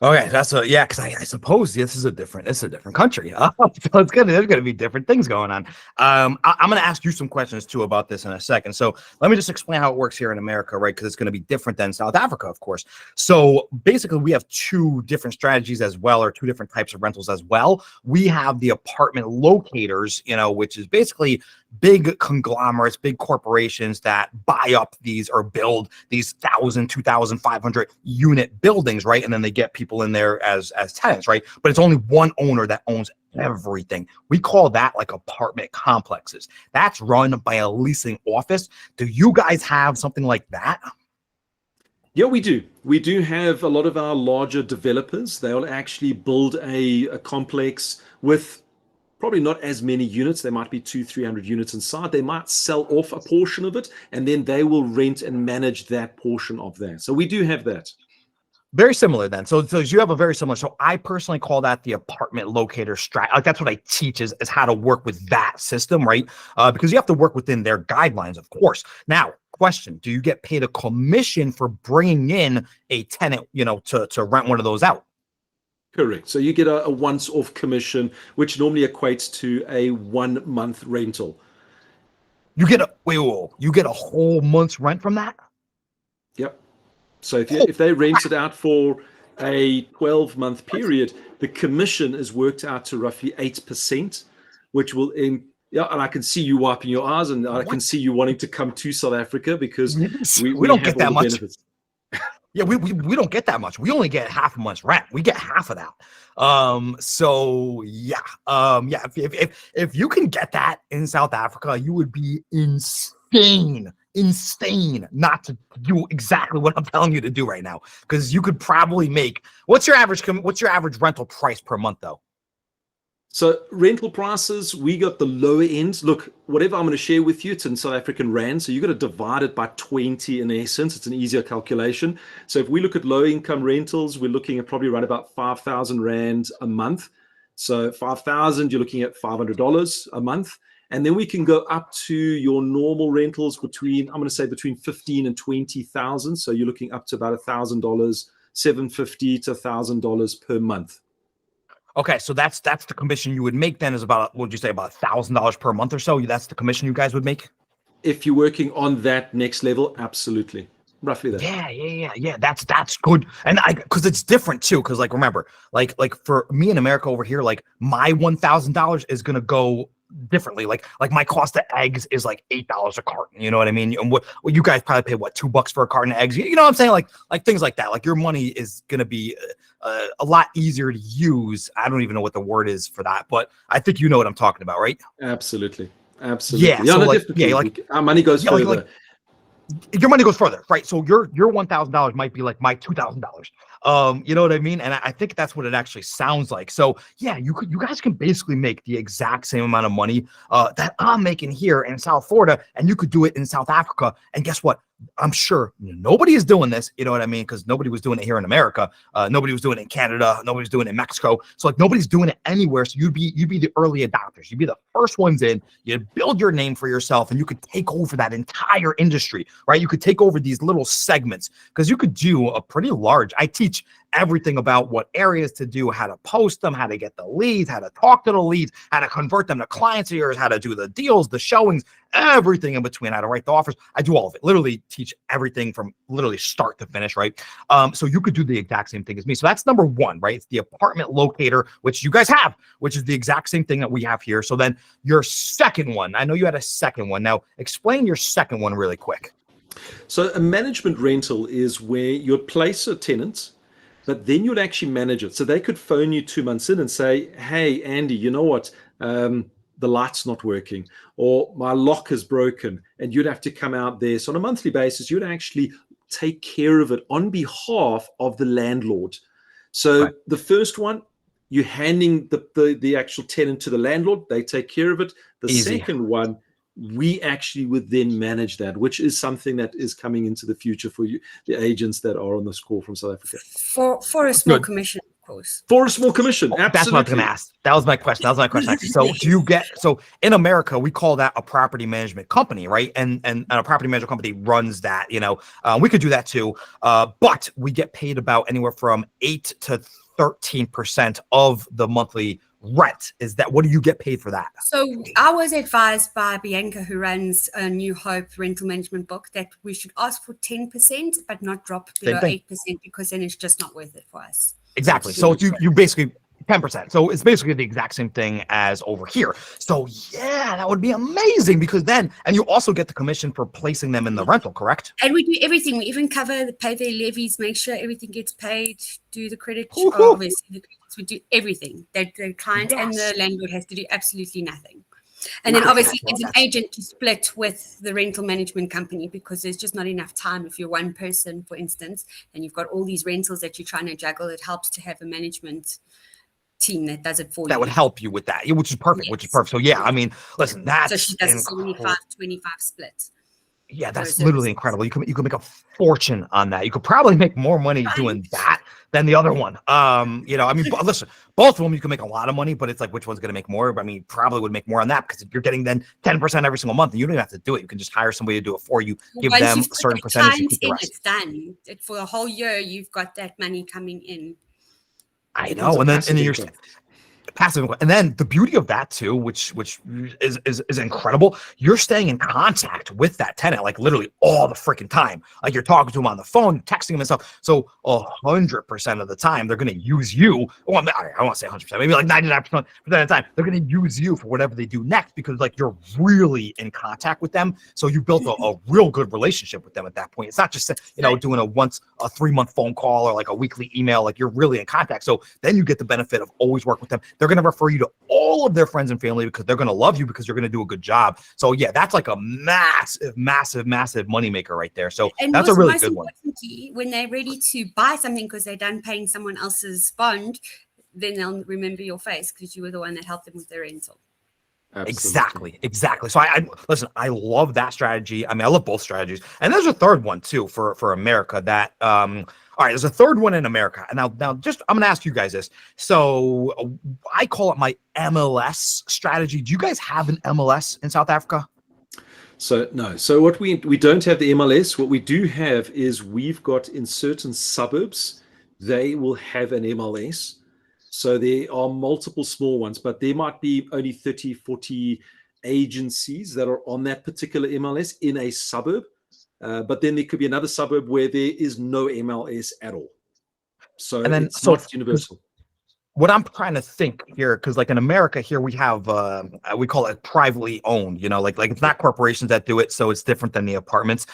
B: Okay, yeah, because I suppose this is a different country. So there's gonna be different things going on. I'm gonna ask you some questions too about this in a second. So let me just explain how it works here in America, right? Because it's gonna be different than South Africa, of course. So basically, we have two different strategies as well, or two different types of rentals as well. We have the apartment locators, which is basically big conglomerates, big corporations that buy up these or build these 1,000, 2,500 unit buildings, right? And then they get people in there as tenants, right? But it's only one owner that owns everything. We call that like apartment complexes. That's run by a leasing office. Do you guys have something like that?
A: Yeah, we do. We do have a lot of our larger developers. They'll actually build a complex with probably not as many units. There might be 200-300 units inside. They might sell off a portion of it, and then they will rent and manage that portion of that. So we do have that.
B: Very similar then. So you have a very similar. So I personally call that the apartment locator strat. Like that's what I teach is how to work with that system, right? Because you have to work within their guidelines, of course. Now, question: do you get paid a commission for bringing in a tenant, to rent one of those out?
A: Correct. So you get a once-off commission, which normally equates to a 1 month rental.
B: You get you get a whole month's rent from that?
A: Yep. So if they rent it out for a 12-month period, the commission is worked out to roughly 8%, which will and I can see you wiping your eyes, and I can see you wanting to come to South Africa because
B: we don't get that much. Benefits. Yeah, we don't get that much. We only get half a month's rent. We get half of that. So yeah. If you can get that in South Africa, you would be insane not to do exactly what I'm telling you to do right now. Because you could probably make what's your average rental price per month though?
A: So rental prices, we got the lower end. Look, whatever I'm going to share with you, it's in South African rand. So you've got to divide it by 20 in essence. It's an easier calculation. So if we look at low income rentals, we're looking at probably around about 5,000 rand a month. So 5,000, you're looking at $500 a month. And then we can go up to your normal rentals between 15 and 20,000. So you're looking up to about $1,000, $750 to $1,000 per month.
B: Okay, so that's the commission you would make then is about, what would you say, about $1,000 per month or so? That's the commission you guys would make?
A: If you're working on that next level, absolutely. Roughly that.
B: Yeah. That's good. And because it's different too. Because remember, like for me in America over here, like my $1,000 is gonna go differently. Like my cost of eggs is like $8 a carton. You know what I mean? And what you guys probably pay $2 for a carton of eggs. You know what I'm saying? Like things like that. Like your money is gonna be a lot easier to use. I don't even know what the word is for that, but I think you know what I'm talking about, right?
A: Absolutely.
B: Yeah. So
A: our money goes further.
B: Your money goes further, right? So your $1,000 might be like my $2,000. You know what I mean? And I think that's what it actually sounds like. So yeah, you guys can basically make the exact same amount of money that I'm making here in South Florida, and you could do it in South Africa. And guess what? I'm sure nobody is doing this, you know what I mean? Because nobody was doing it here in America. Nobody was doing it in Canada. Nobody was doing it in Mexico. So nobody's doing it anywhere. So you'd be the early adopters. You'd be the first ones in. You'd build your name for yourself, and you could take over that entire industry, right? You could take over these little segments because you could do a pretty large. I teach everything about what areas to do, how to post them, how to get the leads, how to talk to the leads, how to convert them to clients of yours, how to do the deals, the showings, everything in between, how to write the offers. I do all of it, literally teach everything from literally start to finish, right? So you could do the exact same thing as me. So that's number one, right? It's the apartment locator, which you guys have, which is the exact same thing that we have here. So then your second one, I know you had a second one. Now explain your second one really quick.
A: So a management rental is where you'd place a tenant, but then you'd actually manage it. So they could phone you 2 months in and say, hey, Andy, you know what? The light's not working, or my lock is broken, and you'd have to come out there. So on a monthly basis, you'd actually take care of it on behalf of the landlord. So
B: Right.
A: the first one, you're handing the actual tenant to the landlord. They take care of it. The
B: Easy.
A: second one, we actually would then manage that, which is something that is coming into the future for you, the agents that are on this call from South Africa.
C: For a small
B: Good.
C: commission, of course.
A: For a small commission, absolutely.
B: That's what I was going to ask. That was my question. Actually. So do you get, so in America, we call that a property management company, right? And a property management company runs that, we could do that too. But we get paid about anywhere from 8 to 13% of the monthly rent. Is that, what do you get paid for that?
C: So I was advised by Bianca, who runs a New Hope rental management book, that we should ask for 10%, but not drop below 8%, because then it's just not worth it for us.
B: Exactly. So you basically 10%. So it's basically the exact same thing as over here. So yeah, that would be amazing, because then, and you also get the commission for placing them in the rental, correct?
C: And we do everything. We even pay their levies, make sure everything gets paid, do the credit.
B: Woohoo.
C: Obviously, we do everything. That the client and the landlord has to do absolutely nothing. And
B: Right.
C: then obviously there's an agent to split with the rental management company, because there's just not enough time. If you're one person, for instance, and you've got all these rentals that you're trying to juggle, it helps to have a management team that does it for you.
B: That would help you with that, which is perfect.
C: Yes.
B: Which is perfect. So yeah, I mean, listen, that's
C: so she does a 75-25 split.
B: Yeah, that's literally incredible. You could make a fortune on that. You could probably make more money doing that than the other one. I mean, listen, both of them you can make a lot of money, but it's like, which one's going to make more? But I mean, probably would make more on that, because you're getting then 10% every single month, and you don't even have to do it. You can just hire somebody to do it for you, give
C: Once
B: them
C: you've
B: a
C: put
B: certain
C: the
B: percentage, and
C: client
B: keep the
C: in,
B: rest.
C: it's done. For a whole year, you've got that money coming in.
B: I know, and then you're passive income. And then the beauty of that too, which is incredible, you're staying in contact with that tenant like literally all the freaking time. Like you're talking to them on the phone, texting them and stuff. So 100% of the time they're going to use you. Well, I won't say 100%, maybe like 99% of the time they're going to use you for whatever they do next, because like you're really in contact with them. So you built a real good relationship with them at that point. It's not just doing a 3-month phone call or like a weekly email. Like you're really in contact. So then you get the benefit of always working with them. They're going to refer you to all of their friends and family, because they're going to love you, because you're going to do a good job. So yeah, that's like a massive moneymaker right there. So
C: and
B: that's a really good one.
C: When they're ready to buy something because they're done paying someone else's bond, then they'll remember your face, because you were the one that helped them with their rental.
A: Absolutely.
B: Exactly. So I listen, I love that strategy. I mean, I love both strategies. And there's a third one too for America that all right, there's a third one in America. And now just I'm gonna ask you guys this. So I call it my MLS strategy. Do you guys have an MLS in South Africa?
A: So no. So what we don't have the MLS. What we do have is we've got in certain suburbs, they will have an MLS. So there are multiple small ones, but there might be only 30, 40 agencies that are on that particular MLS in a suburb. But then there could be another suburb where there is no MLS at all. So
B: and then,
A: it's not universal.
B: What I'm trying to think here, because like in America here, we have we call it privately owned, like it's not corporations that do it, so it's different than the apartments.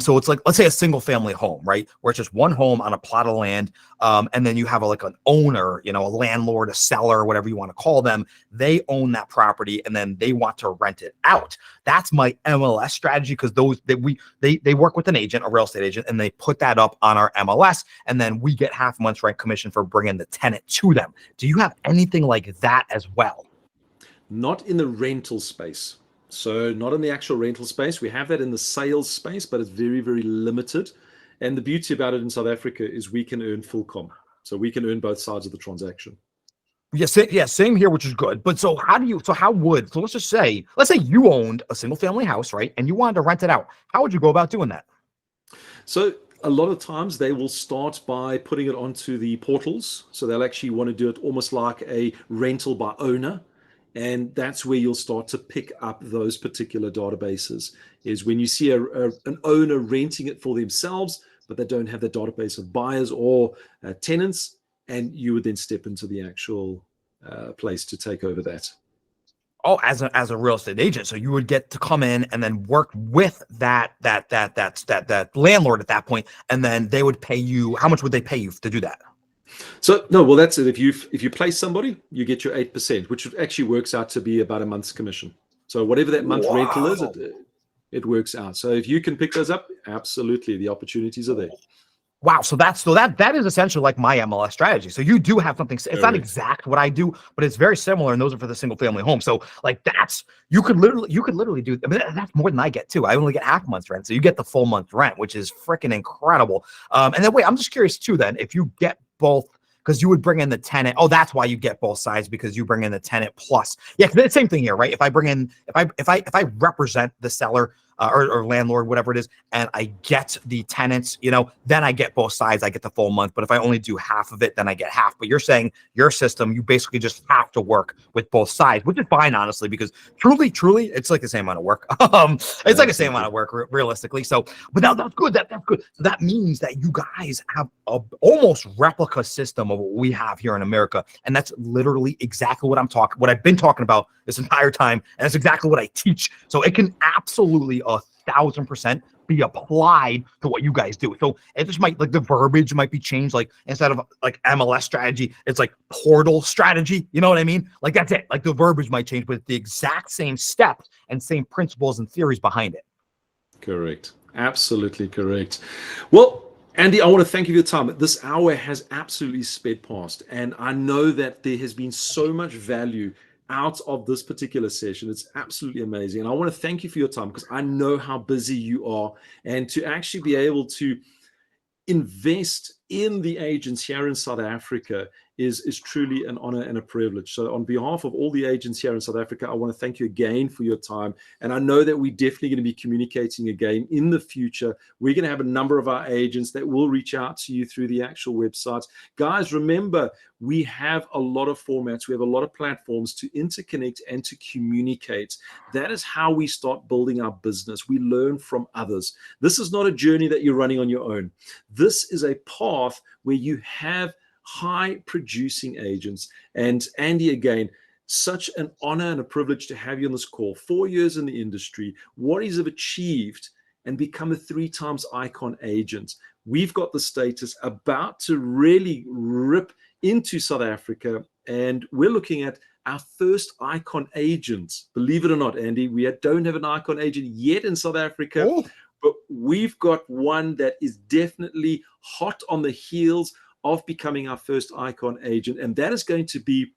B: So it's like, let's say a single family home, right, where it's just one home on a plot of land, and then you have an owner, a landlord, a seller, whatever you want to call them. They own that property, and then they want to rent it out. That's my MLS strategy, because they work with an agent, a real estate agent, and they put that up on our MLS, and then we get half a month's rent commission for bringing the tenant to them. Do you have anything like that as well?
A: Not in the rental space. So not in the actual rental space. We have that in the sales space, but it's very, very limited. And the beauty about it in South Africa is we can earn full comp. So we can earn both sides of the transaction.
B: Yes, yeah, same here, which is good. But so let's just say, you owned a single family house, right? And you wanted to rent it out. How would you go about doing that?
A: So A lot of times they will start by putting it onto the portals. So they'll actually want to do it almost like a rental by owner. And that's where you'll start to pick up those particular databases, is when you see an owner renting it for themselves, but they don't have the database of buyers or tenants, and you would then step into the actual place to take over that.
B: Oh, as a real estate agent, so you would get to come in and then work with that landlord at that point, and then they would pay you. How much would they pay you to do that?
A: So no, well, that's it. If you place somebody, you get your 8%, which actually works out to be about a month's commission. So whatever that month rental is, it works out. So if you can pick those up, absolutely, the opportunities are there.
B: Wow, so that is essentially like my MLS strategy. So you do have something. It's not exact what I do, but it's very similar, and those are for the single family home. So like you could literally do. I mean, that's more than I get too. I only get half a month's rent, so you get the full month rent, which is freaking incredible. And then wait, I'm just curious too. Then if you get both, because you would bring in the tenant. Oh, that's why you get both sides, because you bring in the tenant plus. Yeah, it's the same thing here, right? If I represent the seller or landlord, whatever it is, and I get the tenants, then I get both sides. I get the full month. But if I only do half of it, then I get half. But you're saying your system, you basically just have to work with both sides, which is fine, honestly, because truly, it's like the same amount of work. It's like the same amount of work, realistically. So, but now that's good. That's good. So that means that you guys have a almost replica system of what we have here in America, and that's literally exactly what what I've been talking about this entire time, and it's exactly what I teach. So it can absolutely 1,000% be applied to what you guys do. So it just might, like, the verbiage might be changed. Like, instead of like MLS strategy, it's like portal strategy. You know what I mean? Like, that's it. Like, the verbiage might change, but it's the exact same steps and same principles and theories behind it.
A: Correct. Absolutely correct. Well, Andy, I want to thank you for your time. This hour has absolutely sped past, and I know that there has been so much value out of this particular session. It's absolutely amazing. And I want to thank you for your time, because I know how busy you are, and to actually be able to invest in the agents here in South Africa is truly an honor and a privilege. So on behalf of all the agents here in South Africa, I want to thank you again for your time. And I know that we're definitely going to be communicating again in the future. We're going to have a number of our agents that will reach out to you through the actual websites. Guys, remember, we have a lot of formats. We have a lot of platforms to interconnect and to communicate. That is how we start building our business. We learn from others. This is not a journey that you're running on your own. This is a path where you have high producing agents. And Andy, again, such an honor and a privilege to have you on this call. 4 years in the industry, what he's achieved, and become a 3 times icon agent. We've got the status about to really rip into South Africa, and we're looking at our first icon agent. Believe it or not, Andy, we don't have an icon agent yet in South Africa. Oh. But we've got one that is definitely hot on the heels of becoming our first icon agent. And that is going to be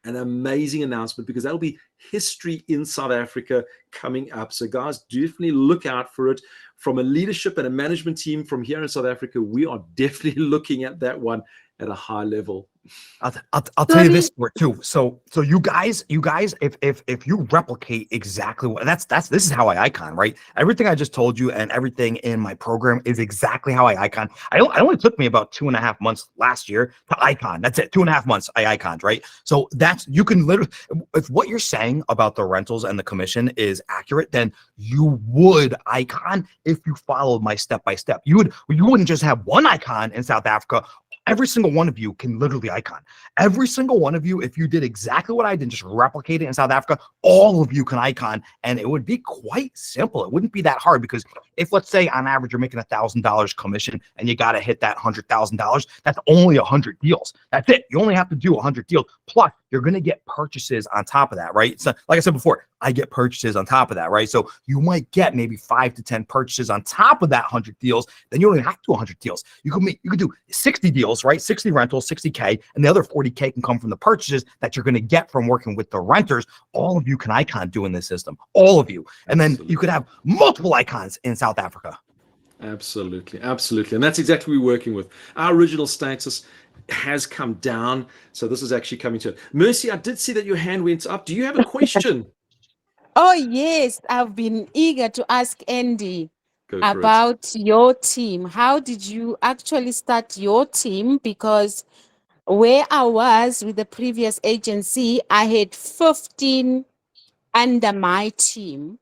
A: an amazing announcement, because that'll be history in South Africa coming up. So guys, definitely look out for it. From a leadership and a management team from here in South Africa, we are definitely looking at that one at a high level.
B: I'll tell you this too. So you guys, if you replicate exactly what this is how I icon, right? Everything I just told you and everything in my program is exactly how I icon. It only took me about 2.5 months last year to icon. That's it. 2.5 months I iconed, right? So you can literally, if what you're saying about the rentals and the commission is accurate, then you would icon if you followed my step-by-step. You wouldn't just have one icon in South Africa. Every single one of you can literally icon. Every single one of you, if you did exactly what I did, just replicate it in South Africa, all of you can icon, and it would be quite simple. It wouldn't be that hard, because if, let's say, on average, you're making $1,000 commission and you got to hit that $100,000, that's only 100 deals. That's it. You only have to do 100 deals. Plus, you're going to get purchases on top of that, right? So, like I said before, I get purchases on top of that, right? So you might get maybe 5 to 10 purchases on top of that 100 deals. Then you don't even have to do 100 deals. You could do 60 deals, right? 60 rentals, 60K, and the other 40K can come from the purchases that you're going to get from working with the renters. All of you can icon doing this system, all of you. And then you could have multiple icons in South Africa.
A: Absolutely. And that's exactly what we're working with. Our original status has come down, so this is actually coming to it. Mercy, I did see that your hand went up. Do you have a question?
D: Oh, yes. I've been eager to ask Andy.
A: Go for it.
D: about your team. How did you actually start your team? Because where I was with the previous agency, I had 15 under my team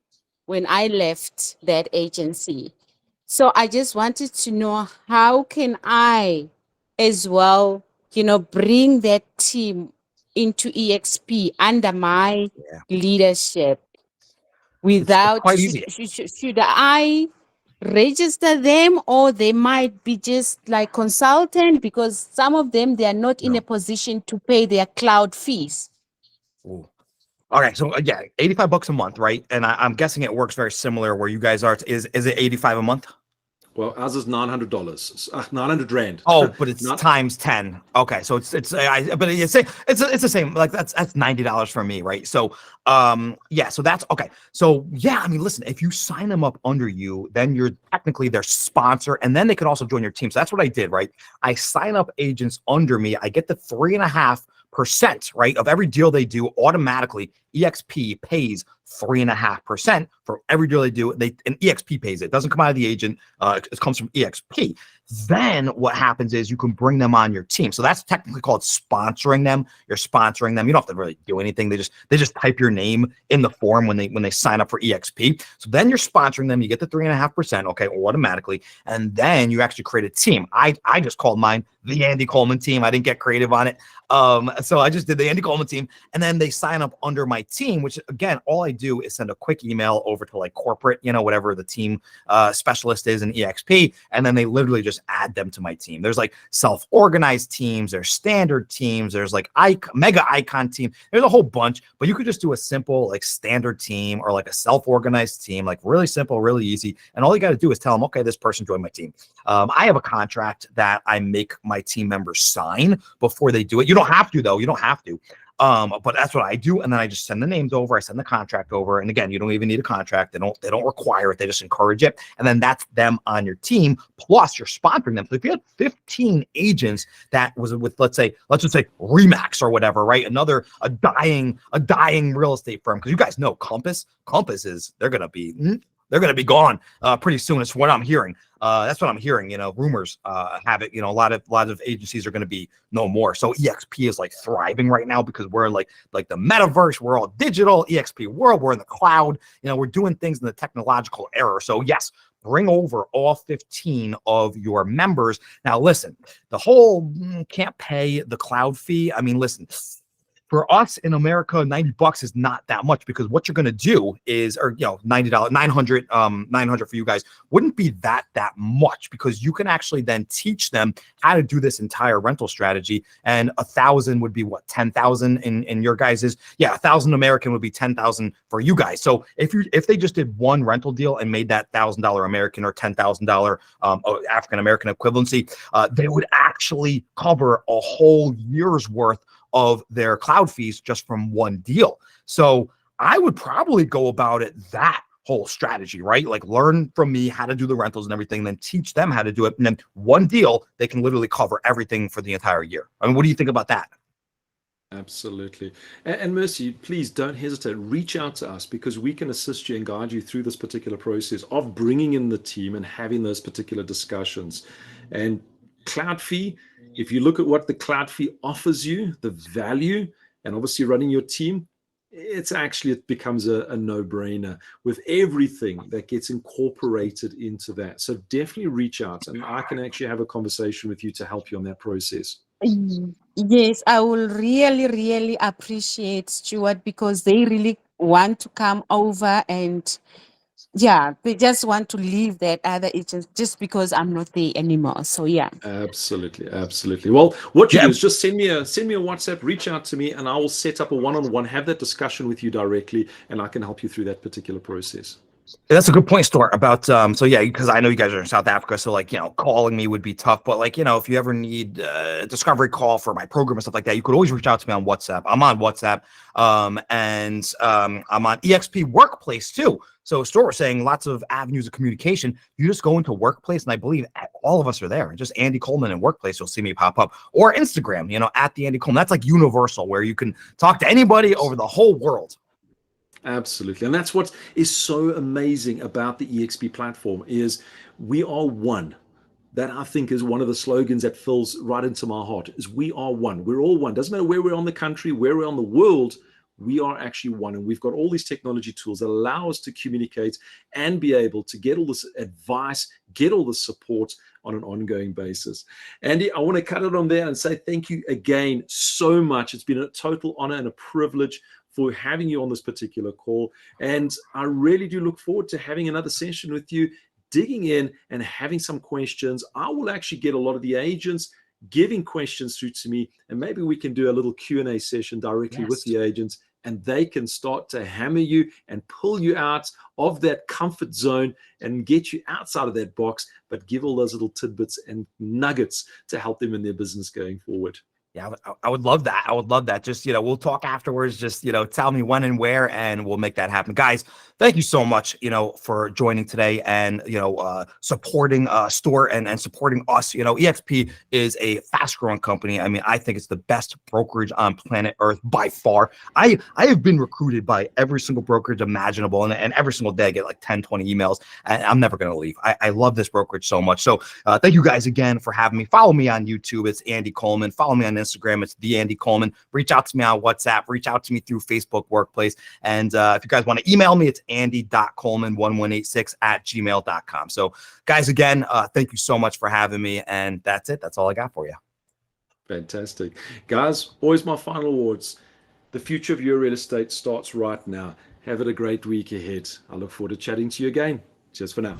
D: when I left that agency. So I just wanted to know, how can I as well, bring that team into EXP under my
B: Yeah.
D: leadership
B: It's
D: without,
B: quite easy.
D: should I register them, or they might be just like consultant, because some of them, they are not in
B: No.
D: a position to pay their cloud fees.
B: Ooh. Okay, so yeah, $85 a month, right? And I'm guessing it works very similar where you guys are. Is it 85 a month?
A: Well, ours is $900, 900 Rand.
B: Oh, but it's
A: Not-
B: times 10. Okay, so but it's the same. Like that's $90 for me, right? So yeah, so that's okay. So yeah, I mean, listen, if you sign them up under you, then you're technically their sponsor, and then they can also join your team. So that's what I did, right? I sign up agents under me. I get the 3.5%, right, of every deal they do automatically. EXP pays 3.5% for every deal they do. And EXP pays it. It doesn't come out of the agent. It comes from EXP. Then what happens is you can bring them on your team. So that's technically called sponsoring them. You're sponsoring them. You don't have to really do anything. They just type your name in the form when they sign up for EXP. So then you're sponsoring them. You get the 3.5%, okay, automatically, and then you actually create a team. I just called mine the Andy Coleman team. I didn't get creative on it. So I just did the Andy Coleman team, and then they sign up under my team, which again, all I do is send a quick email over to like corporate, whatever the team specialist is in EXP, and then they literally just add them to my team. There's like self-organized teams, there's standard teams, there's like mega icon team. There's a whole bunch, but you could just do a simple like standard team or like a self-organized team, like really simple, really easy. And all you got to do is tell them, okay, this person joined my team. I have a contract that I make my team members sign before they do it. You don't have to though. You don't have to. But that's what I do, and then I just send the names over. I send the contract over, and again, you don't even need a contract. They don't require it. They just encourage it, and then that's them on your team. Plus, you're sponsoring them. So if you had 15 agents that was with, let's just say Remax or whatever, right? A dying real estate firm, because you guys know Compass is they're gonna be gone pretty soon. It's what I'm hearing. That's what I'm hearing. Rumors have it. A lot of agencies are going to be no more. So EXP is like thriving right now because we're like the metaverse. We're all digital. EXP world. We're in the cloud. We're doing things in the technological era. So yes, bring over all 15 of your members. Now listen, the whole can't pay the cloud fee. I mean, listen. For us in America, $90 is not that much, because what you're going to do is, or $90, 900 for you guys wouldn't be that much, because you can actually then teach them how to do this entire rental strategy. And 1,000 would be what, 10,000 in your guys's. Yeah, 1,000 American would be 10,000 for you guys. So if they just did one rental deal and made that $1,000 American or $10,000 African American equivalency, they would actually cover a whole year's worth of their cloud fees just from one deal. So I would probably go about it that whole strategy, right? Like learn from me how to do the rentals and everything, then teach them how to do it. And then one deal, they can literally cover everything for the entire year. I mean, what do you think about that?
A: Absolutely. And Mercy, please don't hesitate. Reach out to us, because we can assist you and guide you through this particular process of bringing in the team and having those particular discussions. And cloud fee, if you look at what the cloud fee offers you, the value, and obviously running your team, it becomes a no-brainer with everything that gets incorporated into that. So definitely reach out, and I can actually have a conversation with you to help you on that process.
D: Yes, I will really, really appreciate Stuart, because they really want to come over, and yeah, they just want to leave that other agent just because I'm not there anymore. So yeah.
A: Absolutely. Well, what you do is just send me a WhatsApp, reach out to me, and I will set up a one-on-one, have that discussion with you directly, and I can help you through that particular process.
B: That's a good point, Stuart, about so yeah, because I know you guys are in South Africa, so like calling me would be tough, but like if you ever need a discovery call for my program and stuff like that, you could always reach out to me on WhatsApp. I'm on WhatsApp, and I'm on EXP Workplace too. So Stuart was saying lots of avenues of communication. You just go into Workplace, and I believe all of us are there. Just Andy Coleman in Workplace, you'll see me pop up, or Instagram, at the Andy Coleman. That's like universal, where you can talk to anybody over the whole world.
A: Absolutely. And that's what is so amazing about the EXP platform is we are one. That I think is one of the slogans that fills right into my heart is we are one. We're all one. Doesn't matter where we're on the country, where we're on the world, we are actually one. And we've got all these technology tools that allow us to communicate and be able to get all this advice, get all the support on an ongoing basis. Andy, I want to cut it on there and say thank you again so much. It's been a total honor and a privilege for having you on this particular call. And I really do look forward to having another session with you, digging in and having some questions. I will actually get a lot of the agents giving questions through to me, and maybe we can do a little Q&A session directly with the agents, and they can start to hammer you and pull you out of that comfort zone and get you outside of that box, but give all those little tidbits and nuggets to help them in their business going forward.
B: Yeah, I would love that. I would love that. Just, we'll talk afterwards. Just, tell me when and where, and we'll make that happen. Guys, thank you so much, for joining today and, supporting Stuart and supporting us. EXP is a fast growing company. I mean, I think it's the best brokerage on planet Earth by far. I have been recruited by every single brokerage imaginable, and every single day I get like 10, 20 emails, and I'm never going to leave. I love this brokerage so much. So thank you guys again for having me. Follow me on YouTube. It's Andy Coleman. Follow me on Instagram. It's the Andy Coleman. Reach out to me on WhatsApp. Reach out to me through Facebook Workplace. And if you guys want to email me, it's andy.coleman1186@gmail.com. So guys, again, thank you so much for having me. And that's it. That's all I got for you.
A: Fantastic. Guys, always my final words. The future of your real estate starts right now. Have it a great week ahead. I look forward to chatting to you again. Cheers for now.